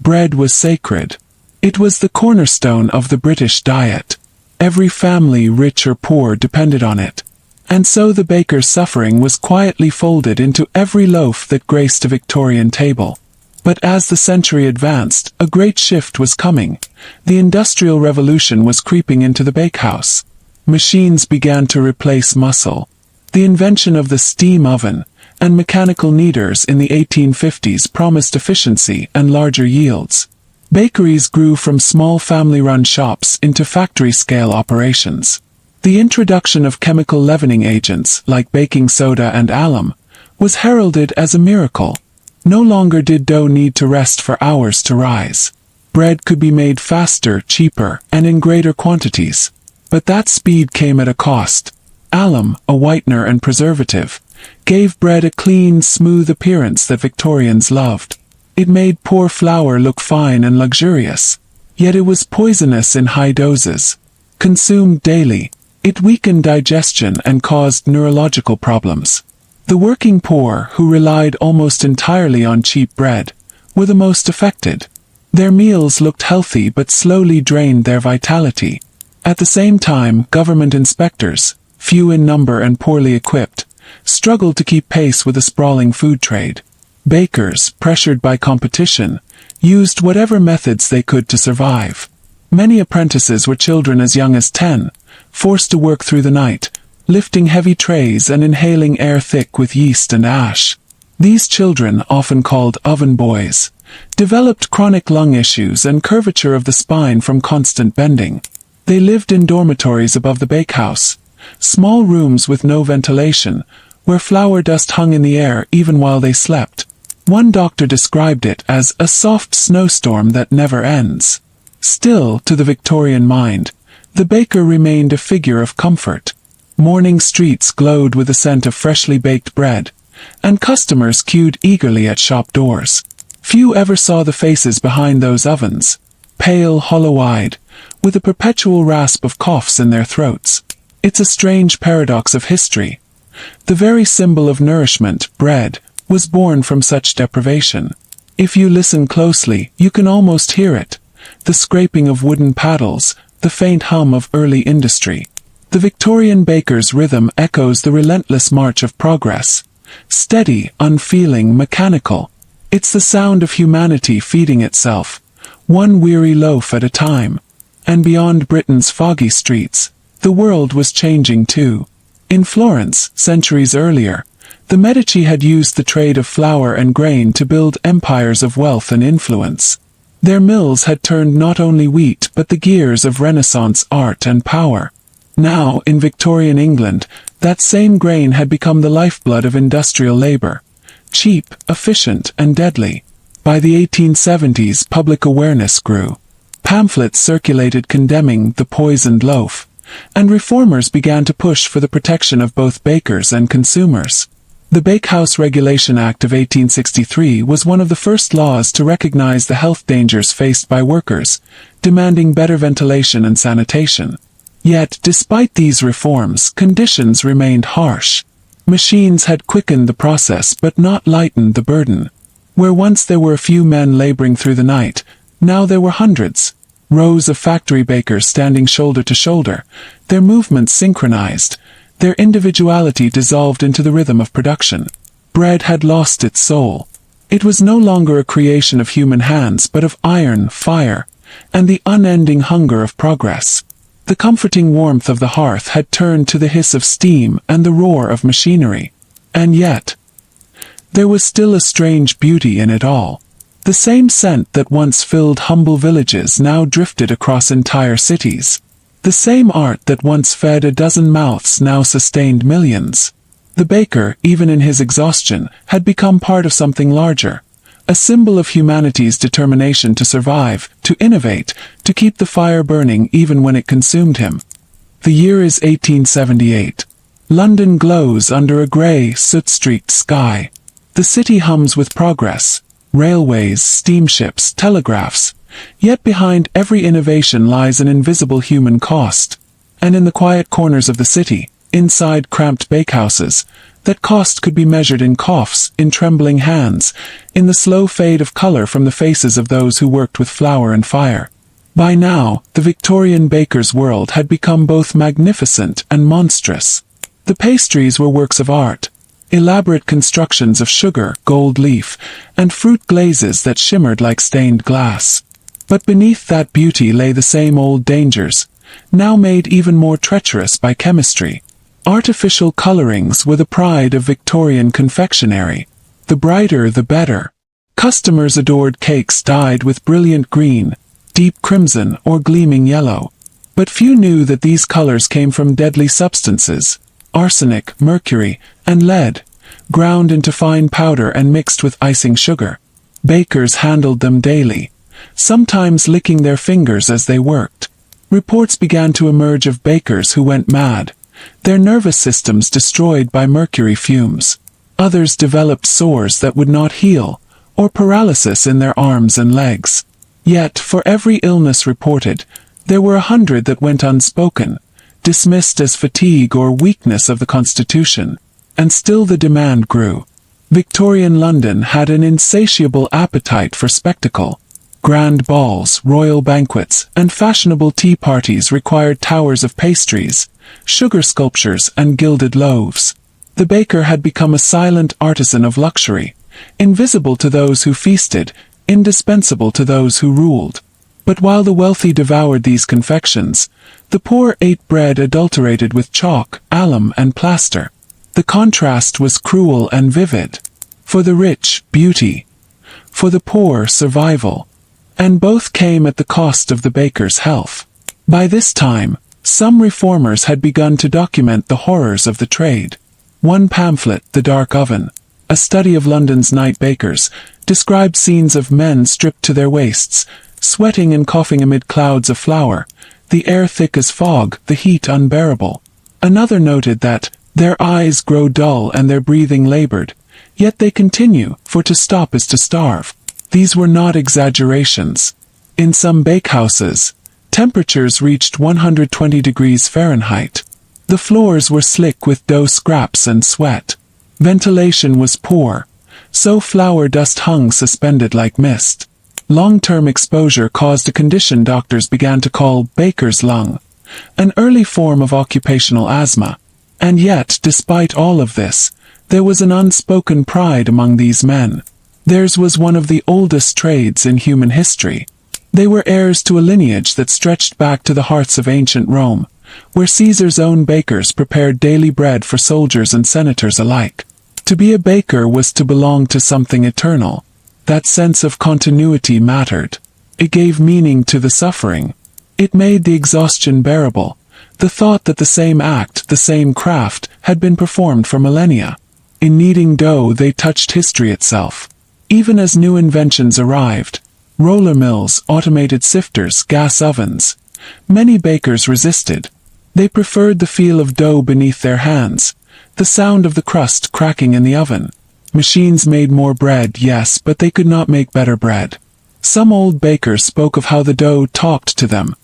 Bread was sacred. It was the cornerstone of the British diet. Every family, rich or poor, depended on it. And so the baker's suffering was quietly folded into every loaf that graced a Victorian table. But as the century advanced, a great shift was coming. The Industrial Revolution was creeping into the bakehouse. Machines began to replace muscle. The invention of the steam oven and mechanical kneaders in the 1850s promised efficiency and larger yields. Bakeries grew from small family-run shops into factory-scale operations. The introduction of chemical leavening agents like baking soda and alum was heralded as a miracle. No longer did dough need to rest for hours to rise. Bread could be made faster, cheaper, and in greater quantities. But that speed came at a cost. Alum, a whitener and preservative, gave bread a clean, smooth appearance that Victorians loved. It made poor flour look fine and luxurious. Yet it was poisonous in high doses. Consumed daily, it weakened digestion and caused neurological problems. The working poor, who relied almost entirely on cheap bread, were the most affected. Their meals looked healthy but slowly drained their vitality. At the same time, government inspectors, few in number and poorly equipped, struggled to keep pace with the sprawling food trade. Bakers, pressured by competition, used whatever methods they could to survive. Many apprentices were children as young as 10, forced to work through the night, lifting heavy trays and inhaling air thick with yeast and ash. These children, often called oven boys, developed chronic lung issues and curvature of the spine from constant bending. They lived in dormitories above the bakehouse, small rooms with no ventilation, where flour dust hung in the air even while they slept. One doctor described it as a soft snowstorm that never ends. Still, to the Victorian mind, the baker remained a figure of comfort. Morning streets glowed with the scent of freshly baked bread, and customers queued eagerly at shop doors. Few ever saw the faces behind those ovens, pale, hollow-eyed, with a perpetual rasp of coughs in their throats. It's a strange paradox of history. The very symbol of nourishment, bread, was born from such deprivation. If you listen closely, you can almost hear it. The scraping of wooden paddles, the faint hum of early industry. The Victorian baker's rhythm echoes the relentless march of progress. Steady, unfeeling, mechanical. It's the sound of humanity feeding itself, one weary loaf at a time. And beyond Britain's foggy streets, the world was changing too. In Florence, centuries earlier, the Medici had used the trade of flour and grain to build empires of wealth and influence. Their mills had turned not only wheat but the gears of Renaissance art and power. Now, in Victorian England, that same grain had become the lifeblood of industrial labor. Cheap, efficient, and deadly. By the 1870s, public awareness grew. Pamphlets circulated condemning the poisoned loaf, and reformers began to push for the protection of both bakers and consumers. The Bakehouse Regulation Act of 1863 was one of the first laws to recognize the health dangers faced by workers, demanding better ventilation and sanitation. Yet, despite these reforms, conditions remained harsh. Machines had quickened the process but not lightened the burden. Where once there were a few men laboring through the night, now there were hundreds. Rows of factory bakers standing shoulder to shoulder, their movements synchronized, their individuality dissolved into the rhythm of production. Bread had lost its soul. It was no longer a creation of human hands but of iron, fire, and the unending hunger of progress. The comforting warmth of the hearth had turned to the hiss of steam and the roar of machinery. And yet, there was still a strange beauty in it all. The same scent that once filled humble villages now drifted across entire cities. The same art that once fed a dozen mouths now sustained millions. The baker, even in his exhaustion, had become part of something larger. A symbol of humanity's determination to survive, to innovate, to keep the fire burning even when it consumed him. The year is 1878. London glows under a grey, soot-streaked sky. The city hums with progress. Railways, steamships, telegraphs. Yet behind every innovation lies an invisible human cost. And in the quiet corners of the city, inside cramped bakehouses, that cost could be measured in coughs, in trembling hands, in the slow fade of color from the faces of those who worked with flour and fire. By now, the Victorian baker's world had become both magnificent and monstrous. The pastries were works of art. Elaborate constructions of sugar, gold leaf, and fruit glazes that shimmered like stained glass. But beneath that beauty lay the same old dangers, now made even more treacherous by chemistry. Artificial colorings were the pride of Victorian confectionery. The brighter the better. Customers adored cakes dyed with brilliant green, deep crimson, or gleaming yellow. But few knew that these colors came from deadly substances, arsenic, mercury, and lead, ground into fine powder and mixed with icing sugar. Bakers handled them daily, sometimes licking their fingers as they worked. Reports began to emerge of bakers who went mad, their nervous systems destroyed by mercury fumes. Others developed sores that would not heal, or paralysis in their arms and legs. Yet, for every illness reported, there were 100 that went unspoken, dismissed as fatigue or weakness of the constitution. And still the demand grew. Victorian London had an insatiable appetite for spectacle. Grand balls, royal banquets, and fashionable tea parties required towers of pastries, sugar sculptures, and gilded loaves. The baker had become a silent artisan of luxury, invisible to those who feasted, indispensable to those who ruled. But while the wealthy devoured these confections, the poor ate bread adulterated with chalk, alum, and plaster. The contrast was cruel and vivid. For the rich, beauty. For the poor, survival. And both came at the cost of the baker's health. By this time, some reformers had begun to document the horrors of the trade. One pamphlet, The Dark Oven, a study of London's night bakers, described scenes of men stripped to their waists, sweating and coughing amid clouds of flour, the air thick as fog, the heat unbearable. Another noted that, their eyes grow dull and their breathing labored, yet they continue, for to stop is to starve. These were not exaggerations. In some bakehouses, temperatures reached 120 degrees Fahrenheit. The floors were slick with dough scraps and sweat. Ventilation was poor, so flour dust hung suspended like mist. Long-term exposure caused a condition doctors began to call baker's lung, an early form of occupational asthma. And yet, despite all of this, there was an unspoken pride among these men. Theirs was one of the oldest trades in human history. They were heirs to a lineage that stretched back to the hearts of ancient Rome, where Caesar's own bakers prepared daily bread for soldiers and senators alike. To be a baker was to belong to something eternal. That sense of continuity mattered. It gave meaning to the suffering. It made the exhaustion bearable. The thought that the same act, the same craft, had been performed for millennia. In kneading dough they touched history itself. Even as new inventions arrived, roller mills, automated sifters, gas ovens, many bakers resisted. They preferred the feel of dough beneath their hands, the sound of the crust cracking in the oven. Machines made more bread, yes, but they could not make better bread. Some old bakers spoke of how the dough talked to them,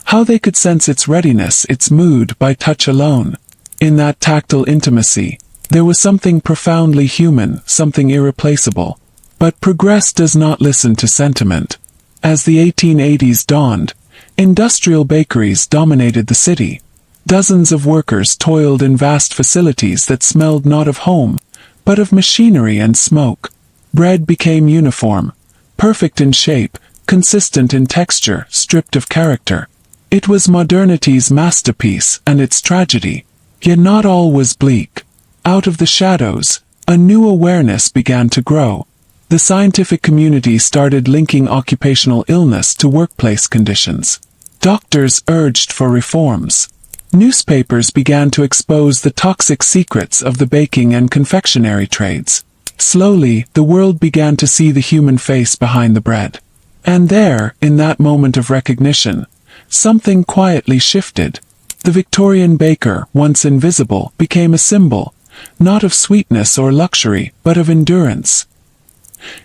how they could sense its readiness, its mood, by touch alone. In that tactile intimacy, there was something profoundly human, something irreplaceable. But progress does not listen to sentiment. As the 1880s dawned, industrial bakeries dominated the city. Dozens of workers toiled in vast facilities that smelled not of home, but of machinery and smoke. Bread became uniform, perfect in shape, consistent in texture, stripped of character. It was modernity's masterpiece and its tragedy. Yet not all was bleak. Out of the shadows, a new awareness began to grow. The scientific community started linking occupational illness to workplace conditions. Doctors urged for reforms. Newspapers began to expose the toxic secrets of the baking and confectionery trades. Slowly, the world began to see the human face behind the bread. And there, in that moment of recognition, something quietly shifted. The Victorian baker, once invisible, became a symbol, not of sweetness or luxury, but of endurance.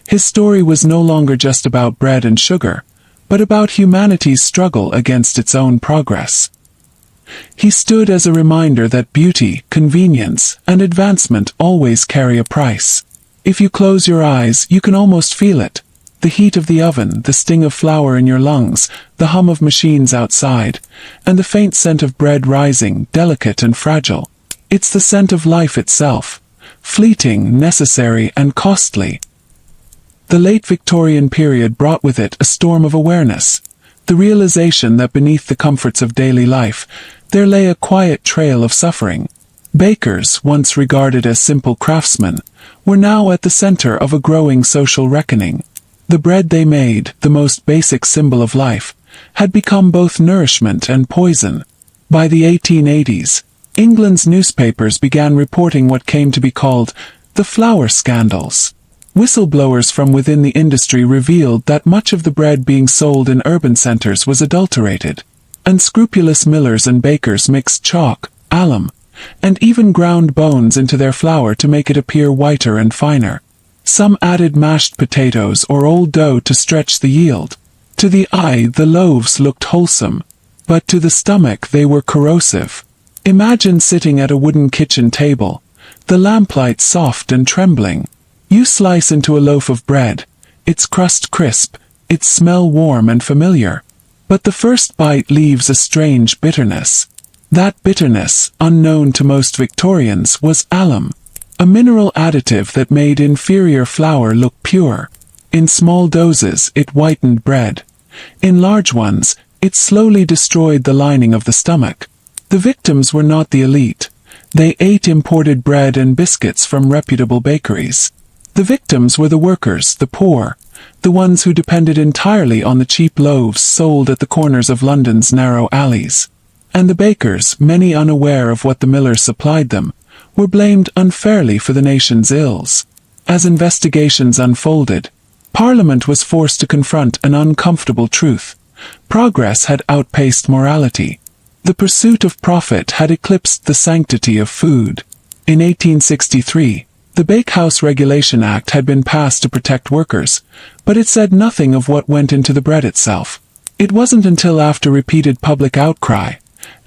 His story was no longer just about bread and sugar, but about humanity's struggle against its own progress. He stood as a reminder that beauty, convenience, and advancement always carry a price. If you close your eyes, you can almost feel it. The heat of the oven, the sting of flour in your lungs, the hum of machines outside, and the faint scent of bread rising, delicate and fragile. It's the scent of life itself, fleeting, necessary, and costly. The late Victorian period brought with it a storm of awareness, the realization that beneath the comforts of daily life, there lay a quiet trail of suffering. Bakers, once regarded as simple craftsmen, were now at the center of a growing social reckoning. The bread they made, the most basic symbol of life, had become both nourishment and poison. By the 1880s, England's newspapers began reporting what came to be called the flour scandals. Whistleblowers from within the industry revealed that much of the bread being sold in urban centers was adulterated. Unscrupulous millers and bakers mixed chalk, alum, and even ground bones into their flour to make it appear whiter and finer. Some added mashed potatoes or old dough to stretch the yield. To the eye, the loaves looked wholesome, but to the stomach they were corrosive. Imagine sitting at a wooden kitchen table, the lamplight soft and trembling. You slice into a loaf of bread, its crust crisp, its smell warm and familiar. But the first bite leaves a strange bitterness. That bitterness, unknown to most Victorians, was alum, a mineral additive that made inferior flour look pure. In small doses, it whitened bread. In large ones, it slowly destroyed the lining of the stomach. The victims were not the elite. They ate imported bread and biscuits from reputable bakeries. The victims were the workers, the poor, the ones who depended entirely on the cheap loaves sold at the corners of London's narrow alleys. And the bakers, many unaware of what the millers supplied them, were blamed unfairly for the nation's ills. As investigations unfolded, Parliament was forced to confront an uncomfortable truth. Progress had outpaced morality. The pursuit of profit had eclipsed the sanctity of food. In 1863, the Bakehouse Regulation Act had been passed to protect workers, but it said nothing of what went into the bread itself. It wasn't until after repeated public outcry,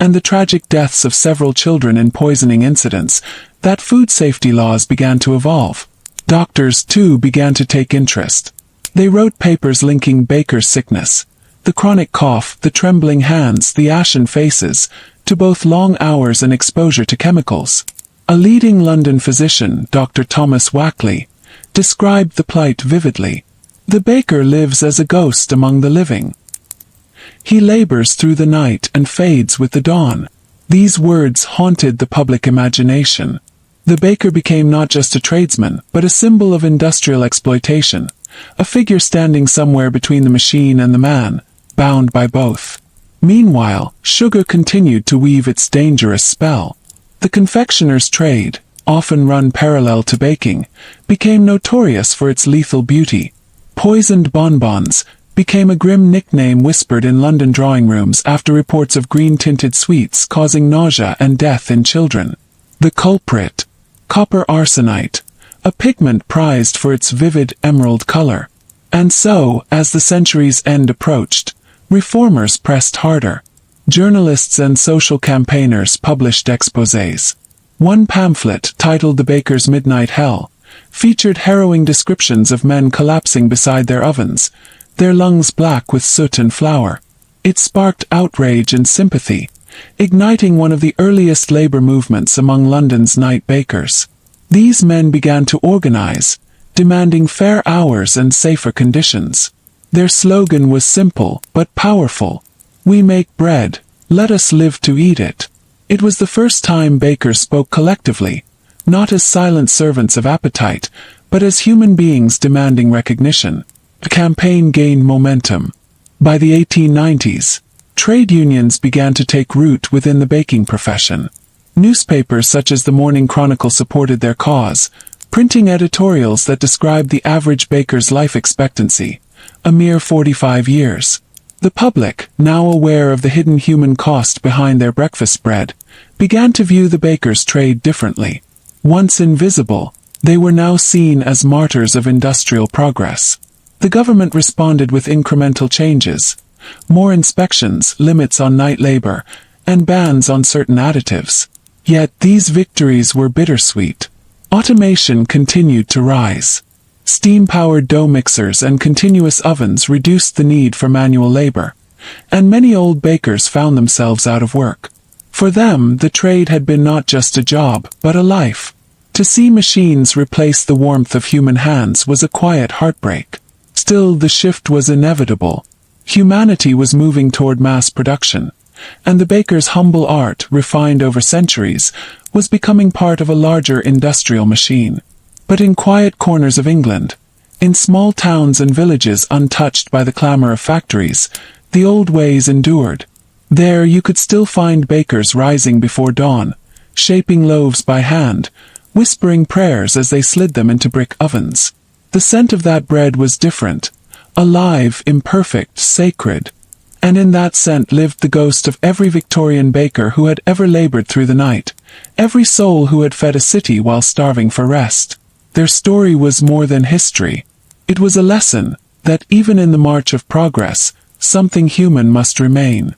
and the tragic deaths of several children in poisoning incidents, that food safety laws began to evolve. Doctors, too, began to take interest. They wrote papers linking bakers' sickness, the chronic cough, the trembling hands, the ashen faces, to both long hours and exposure to chemicals. A leading London physician, Dr. Thomas Wackley, described the plight vividly. The baker lives as a ghost among the living. He labors through the night and fades with the dawn. These words haunted the public imagination. The baker became not just a tradesman, but a symbol of industrial exploitation, a figure standing somewhere between the machine and the man, bound by both. Meanwhile, sugar continued to weave its dangerous spell. The confectioner's trade, often run parallel to baking, became notorious for its lethal beauty. Poisoned bonbons became a grim nickname whispered in London drawing rooms after reports of green-tinted sweets causing nausea and death in children. The culprit, copper arsenite, a pigment prized for its vivid emerald color. And so, as the century's end approached, reformers pressed harder. Journalists and social campaigners published exposés. One pamphlet, titled The Baker's Midnight Hell, featured harrowing descriptions of men collapsing beside their ovens, their lungs black with soot and flour. It sparked outrage and sympathy, igniting one of the earliest labor movements among London's night bakers. These men began to organize, demanding fair hours and safer conditions. Their slogan was simple, but powerful. We make bread, let us live to eat it. It was the first time bakers spoke collectively, not as silent servants of appetite, but as human beings demanding recognition. The campaign gained momentum. By the 1890s, trade unions began to take root within the baking profession. Newspapers such as the Morning Chronicle supported their cause, printing editorials that described the average baker's life expectancy, a mere 45 years. The public, now aware of the hidden human cost behind their breakfast bread, began to view the baker's trade differently. Once invisible, they were now seen as martyrs of industrial progress. The government responded with incremental changes, more inspections, limits on night labor, and bans on certain additives. Yet these victories were bittersweet. Automation continued to rise. Steam-powered dough mixers and continuous ovens reduced the need for manual labor, and many old bakers found themselves out of work. For them, the trade had been not just a job, but a life. To see machines replace the warmth of human hands was a quiet heartbreak. Still, the shift was inevitable. Humanity was moving toward mass production, and the baker's humble art, refined over centuries, was becoming part of a larger industrial machine. But in quiet corners of England, in small towns and villages untouched by the clamor of factories, the old ways endured. There you could still find bakers rising before dawn, shaping loaves by hand, whispering prayers as they slid them into brick ovens. The scent of that bread was different, alive, imperfect, sacred. And in that scent lived the ghost of every Victorian baker who had ever labored through the night, every soul who had fed a city while starving for rest. Their story was more than history. It was a lesson that even in the march of progress, something human must remain.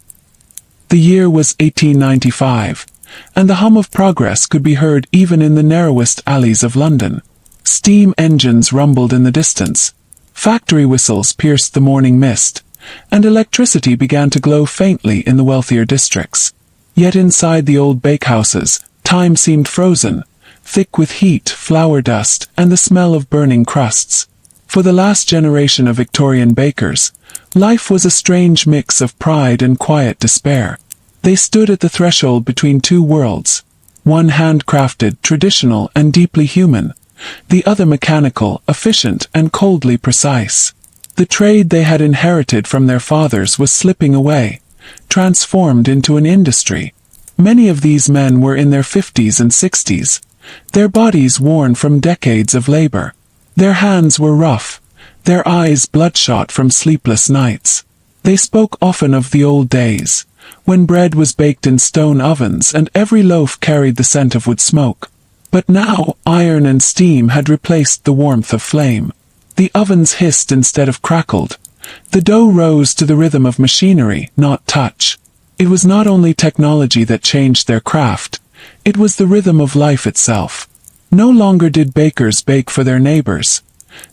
The year was 1895, and the hum of progress could be heard even in the narrowest alleys of London. Steam engines rumbled in the distance, factory whistles pierced the morning mist, and electricity began to glow faintly in the wealthier districts. Yet inside the old bakehouses, time seemed frozen, thick with heat, flour dust, and the smell of burning crusts. For the last generation of Victorian bakers, life was a strange mix of pride and quiet despair. They stood at the threshold between two worlds, one handcrafted, traditional, and deeply human, the other mechanical, efficient, and coldly precise. The trade they had inherited from their fathers was slipping away, transformed into an industry. Many of these men were in their 50s and 60s, their bodies worn from decades of labor. Their hands were rough, their eyes bloodshot from sleepless nights. They spoke often of the old days, when bread was baked in stone ovens and every loaf carried the scent of wood smoke. But now, iron and steam had replaced the warmth of flame. The ovens hissed instead of crackled. The dough rose to the rhythm of machinery, not touch. It was not only technology that changed their craft, it was the rhythm of life itself. No longer did bakers bake for their neighbors.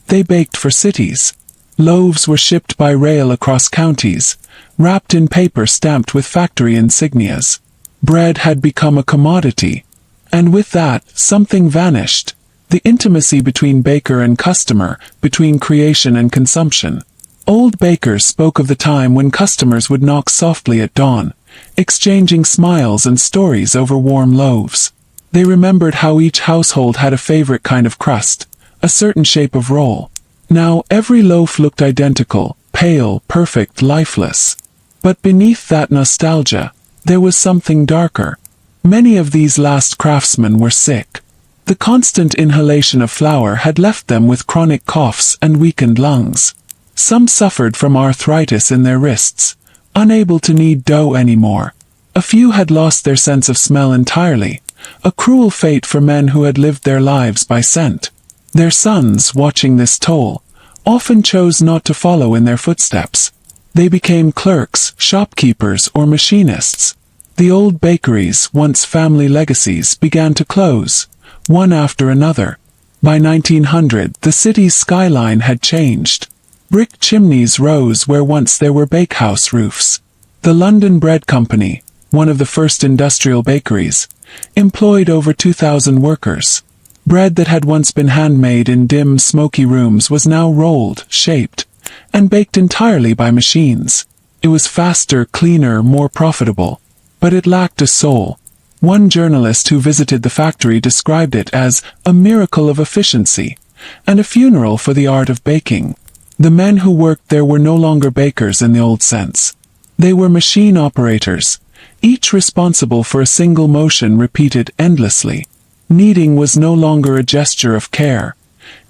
They baked for cities. Loaves were shipped by rail across counties, wrapped in paper stamped with factory insignias. Bread had become a commodity. And with that, something vanished. The intimacy between baker and customer, between creation and consumption. Old bakers spoke of the time when customers would knock softly at dawn, exchanging smiles and stories over warm loaves. They remembered how each household had a favorite kind of crust, a certain shape of roll. Now every loaf looked identical, pale, perfect, lifeless. But beneath that nostalgia, there was something darker. Many of these last craftsmen were sick. The constant inhalation of flour had left them with chronic coughs and weakened lungs. Some suffered from arthritis in their wrists, unable to knead dough anymore. A few had lost their sense of smell entirely, a cruel fate for men who had lived their lives by scent. Their sons, watching this toll, often chose not to follow in their footsteps. They became clerks, shopkeepers, or machinists. The old bakeries, once family legacies, began to close, one after another. By 1900, the city's skyline had changed. Brick chimneys rose where once there were bakehouse roofs. The London Bread Company, one of the first industrial bakeries, employed over 2,000 workers. Bread that had once been handmade in dim, smoky rooms was now rolled, shaped, and baked entirely by machines. It was faster, cleaner, more profitable. But it lacked a soul. One journalist who visited the factory described it as a miracle of efficiency, and a funeral for the art of baking. The men who worked there were no longer bakers in the old sense. They were machine operators, each responsible for a single motion repeated endlessly. Kneading was no longer a gesture of care.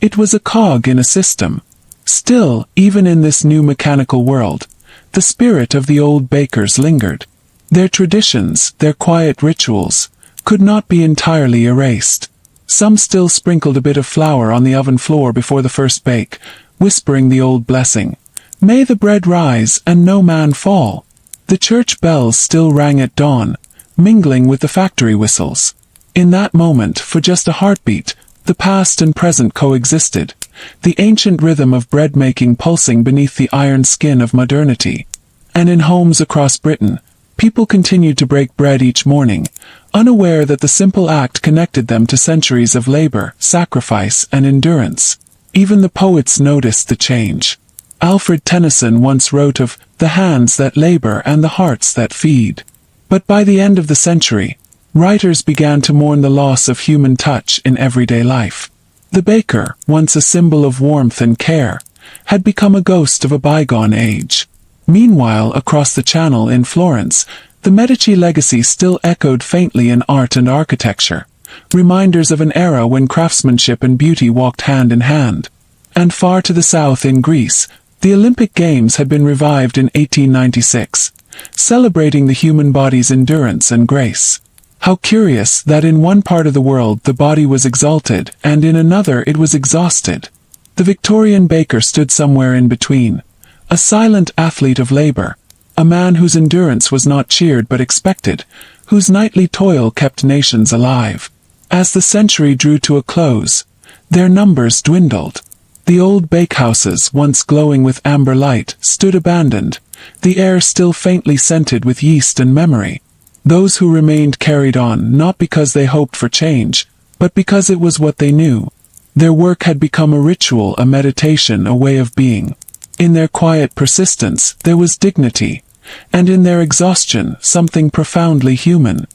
It was a cog in a system. Still, even in this new mechanical world, the spirit of the old bakers lingered. Their traditions, their quiet rituals, could not be entirely erased. Some still sprinkled a bit of flour on the oven floor before the first bake, whispering the old blessing, "May the bread rise and no man fall." The church bells still rang at dawn, mingling with the factory whistles. In that moment, for just a heartbeat, the past and present coexisted, the ancient rhythm of bread-making pulsing beneath the iron skin of modernity. And in homes across Britain, people continued to break bread each morning, unaware that the simple act connected them to centuries of labor, sacrifice, and endurance. Even the poets noticed the change. Alfred Tennyson once wrote of the hands that labor and the hearts that feed. But by the end of the century, writers began to mourn the loss of human touch in everyday life. The baker, once a symbol of warmth and care, had become a ghost of a bygone age. Meanwhile, across the Channel in Florence, the Medici legacy still echoed faintly in art and architecture, reminders of an era when craftsmanship and beauty walked hand in hand. And far to the south in Greece, the Olympic Games had been revived in 1896, celebrating the human body's endurance and grace. How curious that in one part of the world the body was exalted, and in another it was exhausted. The Victorian baker stood somewhere in between, a silent athlete of labor, a man whose endurance was not cheered but expected, whose nightly toil kept nations alive. As the century drew to a close, their numbers dwindled. The old bakehouses, once glowing with amber light, stood abandoned, the air still faintly scented with yeast and memory. Those who remained carried on not because they hoped for change, but because it was what they knew. Their work had become a ritual, a meditation, a way of being. In their quiet persistence, there was dignity, and in their exhaustion, something profoundly human.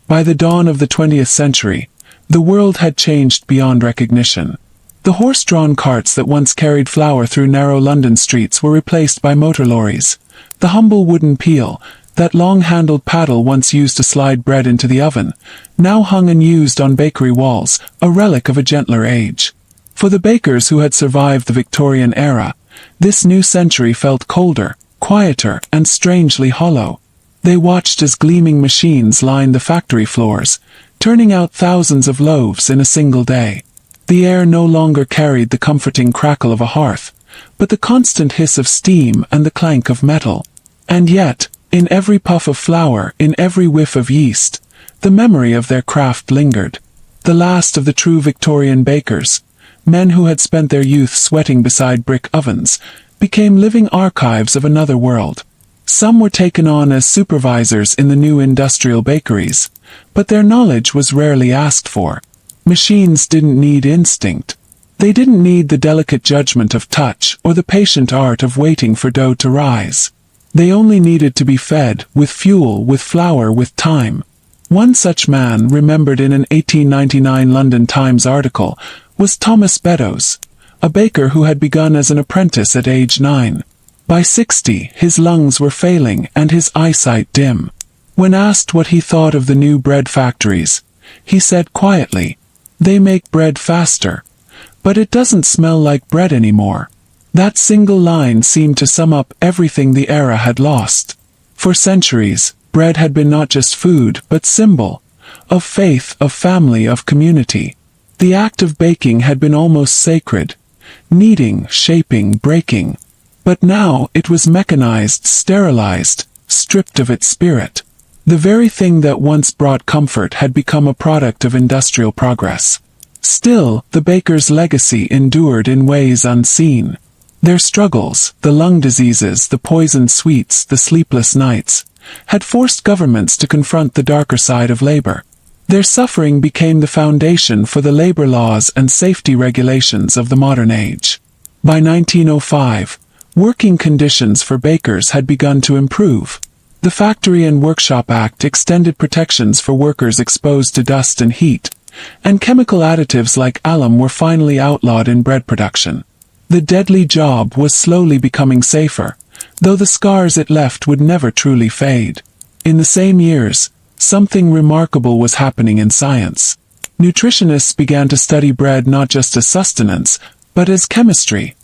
By the dawn of the 20th century, the world had changed beyond recognition. The horse-drawn carts that once carried flour through narrow London streets were replaced by motor lorries. The humble wooden peel, that long-handled paddle once used to slide bread into the oven, now hung unused on bakery walls, a relic of a gentler age. For the bakers who had survived the Victorian era, this new century felt colder, quieter, and strangely hollow. They watched as gleaming machines lined the factory floors, turning out thousands of loaves in a single day. The air no longer carried the comforting crackle of a hearth, but the constant hiss of steam and the clank of metal. And yet, in every puff of flour, in every whiff of yeast, the memory of their craft lingered. The last of the true Victorian bakers, men who had spent their youth sweating beside brick ovens, became living archives of another world. Some were taken on as supervisors in the new industrial bakeries, but their knowledge was rarely asked for. Machines didn't need instinct. They didn't need the delicate judgment of touch or the patient art of waiting for dough to rise. They only needed to be fed, with fuel, with flour, with time. One such man, remembered in an 1899 London Times article, was Thomas Beddoes, a baker who had begun as an apprentice at age 9. By 60, his lungs were failing and his eyesight dim. When asked what he thought of the new bread factories, he said quietly, "They make bread faster. But it doesn't smell like bread anymore." That single line seemed to sum up everything the era had lost. For centuries, bread had been not just food, but symbol of faith, of family, of community. The act of baking had been almost sacred, kneading, shaping, breaking. But now it was mechanized, sterilized, stripped of its spirit. The very thing that once brought comfort had become a product of industrial progress. Still, the baker's legacy endured in ways unseen. Their struggles, the lung diseases, the poisoned sweets, the sleepless nights, had forced governments to confront the darker side of labor. Their suffering became the foundation for the labor laws and safety regulations of the modern age. By 1905, working conditions for bakers had begun to improve. The Factory and Workshop Act extended protections for workers exposed to dust and heat, and chemical additives like alum were finally outlawed in bread production. The deadly job was slowly becoming safer, though the scars it left would never truly fade. In the same years, something remarkable was happening in science. Nutritionists began to study bread not just as sustenance, but as chemistry,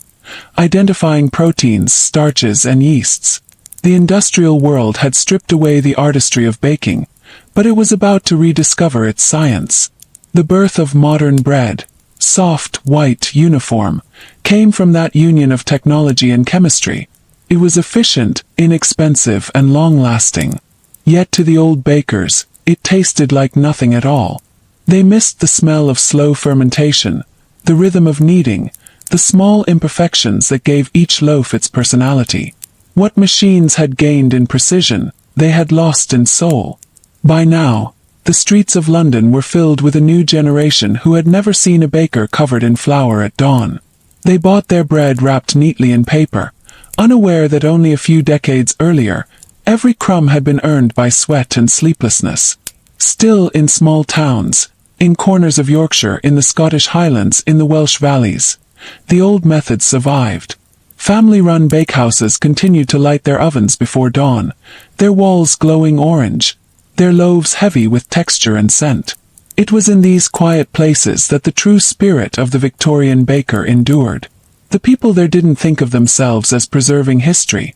identifying proteins, starches, and yeasts. The industrial world had stripped away the artistry of baking, but it was about to rediscover its science. The birth of modern bread, soft, white, uniform, came from that union of technology and chemistry. It was efficient, inexpensive, and long-lasting. Yet to the old bakers, it tasted like nothing at all. They missed the smell of slow fermentation, the rhythm of kneading, the small imperfections that gave each loaf its personality. What machines had gained in precision, they had lost in soul. By now, the streets of London were filled with a new generation who had never seen a baker covered in flour at dawn. They bought their bread wrapped neatly in paper, unaware that only a few decades earlier, every crumb had been earned by sweat and sleeplessness. Still, in small towns, in corners of Yorkshire, in the Scottish Highlands, in the Welsh valleys, the old methods survived. Family-run bakehouses continued to light their ovens before dawn, their walls glowing orange, their loaves heavy with texture and scent. It was in these quiet places that the true spirit of the Victorian baker endured. The people there didn't think of themselves as preserving history.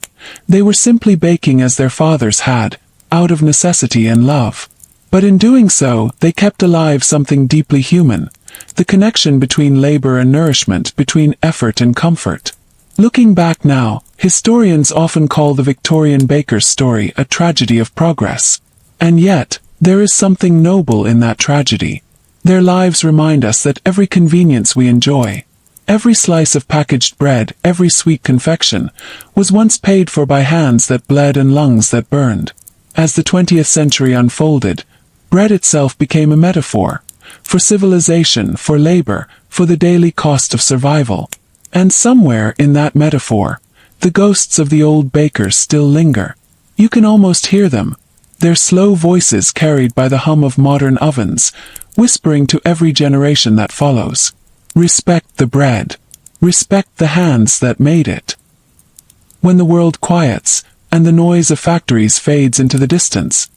They were simply baking as their fathers had, out of necessity and love. But in doing so, they kept alive something deeply human, the connection between labor and nourishment, between effort and comfort. Looking back now, historians often call the Victorian baker's story a tragedy of progress. And yet, there is something noble in that tragedy. Their lives remind us that every convenience we enjoy, every slice of packaged bread, every sweet confection, was once paid for by hands that bled and lungs that burned. As the 20th century unfolded, bread itself became a metaphor for civilization, for labor, for the daily cost of survival. And somewhere in that metaphor, the ghosts of the old bakers still linger. You can almost hear them, their slow voices carried by the hum of modern ovens, whispering to every generation that follows. Respect the bread. Respect the hands that made it. When the world quiets, and the noise of factories fades into the distance,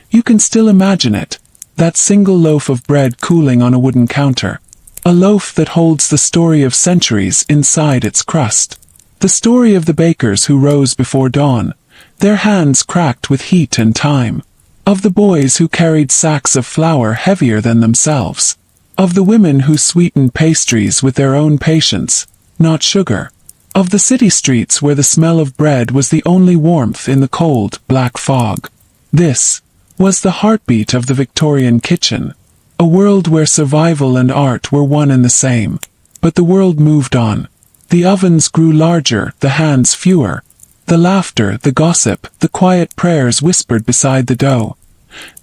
you can still imagine it, that single loaf of bread cooling on a wooden counter. A loaf that holds the story of centuries inside its crust. The story of the bakers who rose before dawn, their hands cracked with heat and time. Of the boys who carried sacks of flour heavier than themselves. Of the women who sweetened pastries with their own patience, not sugar. Of the city streets where the smell of bread was the only warmth in the cold, black fog. This was the heartbeat of the Victorian kitchen. A world where survival and art were one and the same. But the world moved on. The ovens grew larger, the hands fewer. The laughter, the gossip, the quiet prayers whispered beside the dough.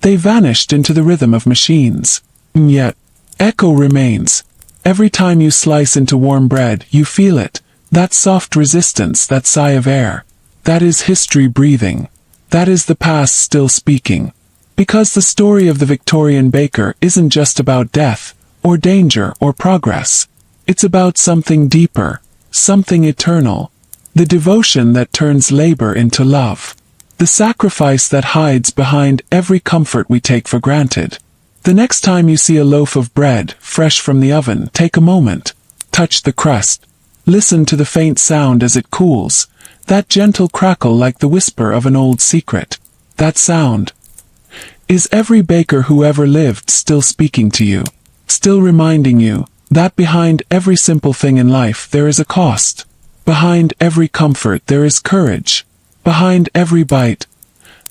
They vanished into the rhythm of machines. And yet, echo remains. Every time you slice into warm bread, you feel it. That soft resistance, that sigh of air. That is history breathing. That is the past still speaking. Because the story of the Victorian baker isn't just about death, or danger, or progress. It's about something deeper, something eternal. The devotion that turns labor into love. The sacrifice that hides behind every comfort we take for granted. The next time you see a loaf of bread, fresh from the oven, take a moment. Touch the crust. Listen to the faint sound as it cools. That gentle crackle like the whisper of an old secret. That sound. Is every baker who ever lived still speaking to you? Still reminding you that behind every simple thing in life there is a cost. Behind every comfort there is courage. Behind every bite,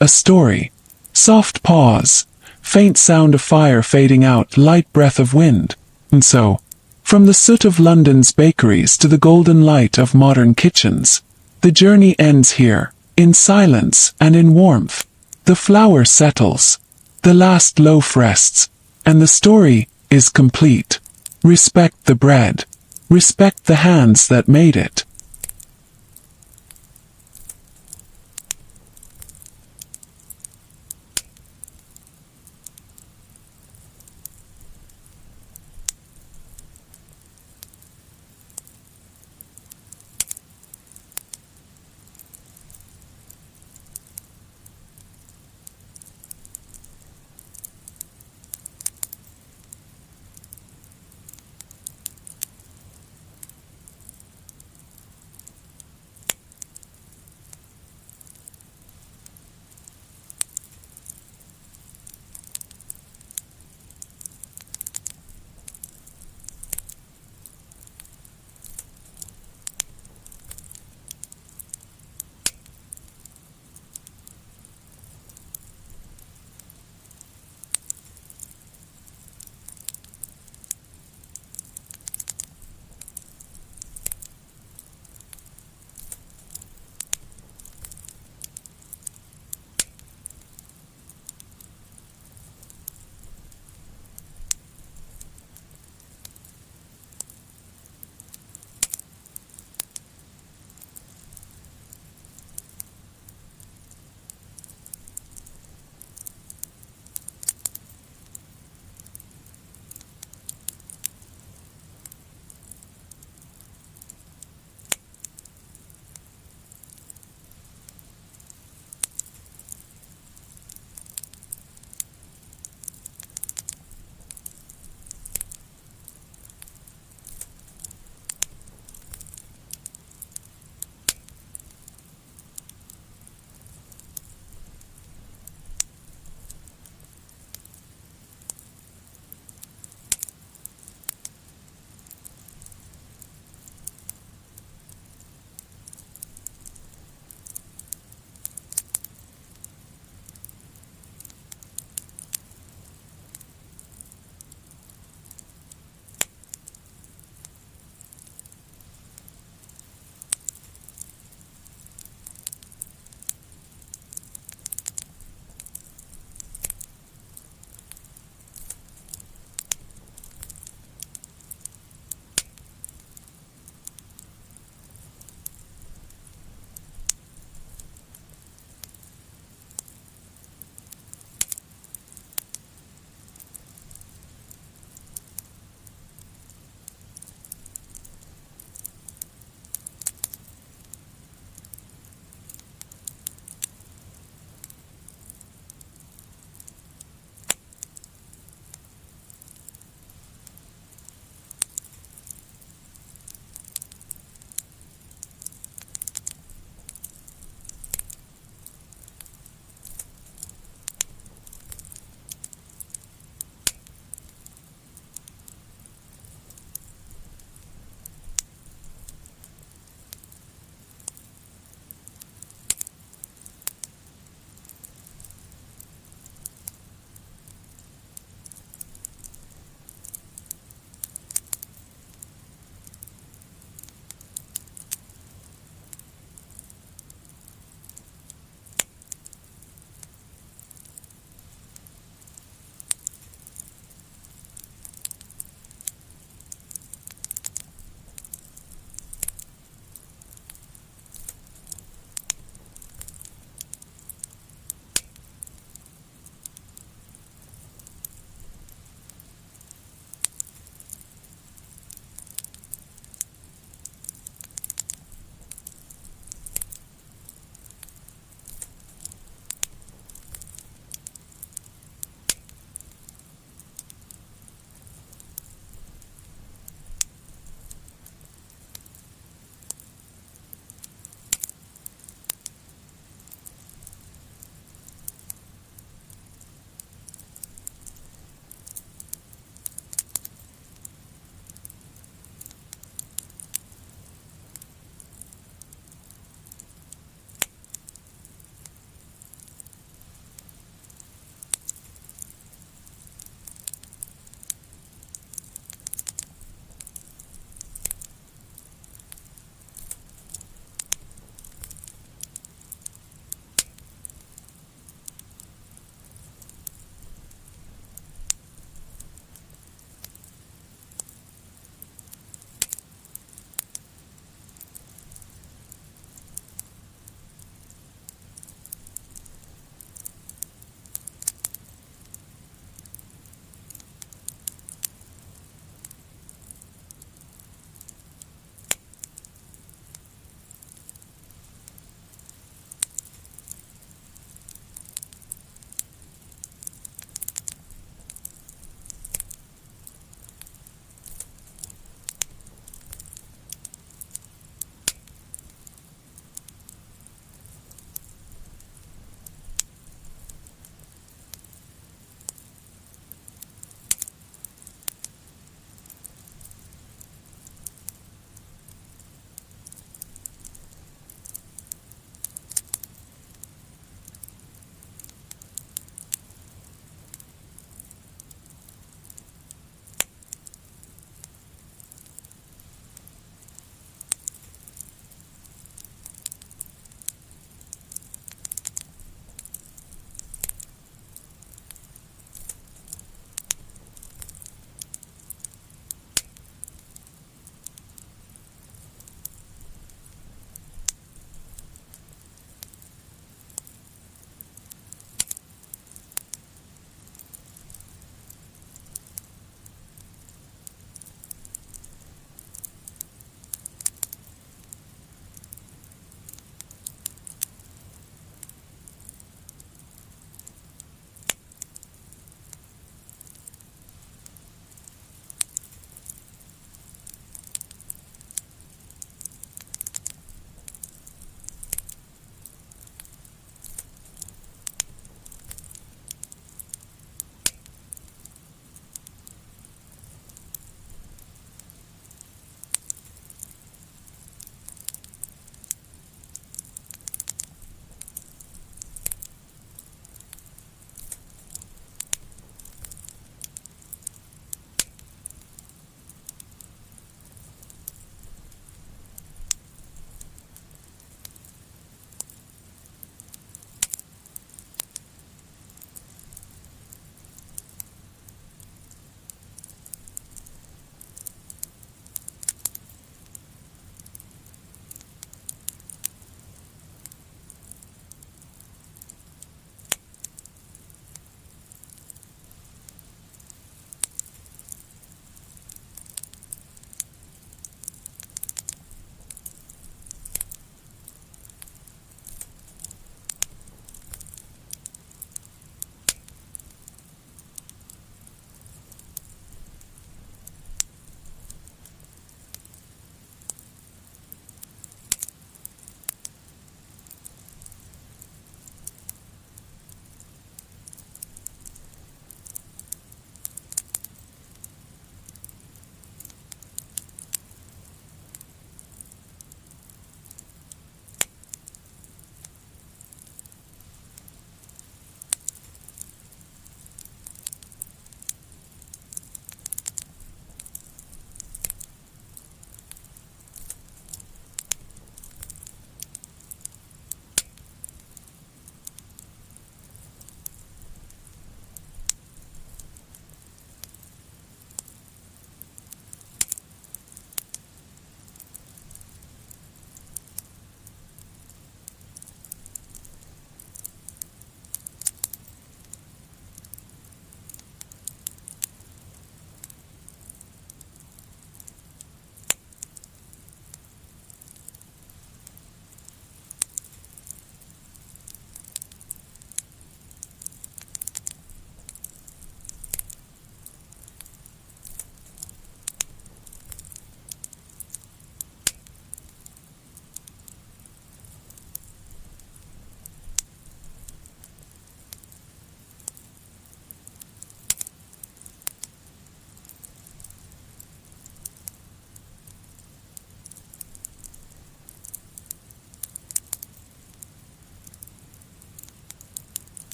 a story. Soft pause. Faint sound of fire fading out, light breath of wind. And so, from the soot of London's bakeries to the golden light of modern kitchens, the journey ends here, in silence and in warmth. The flour settles, the last loaf rests, and the story is complete. Respect the bread. Respect the hands that made it.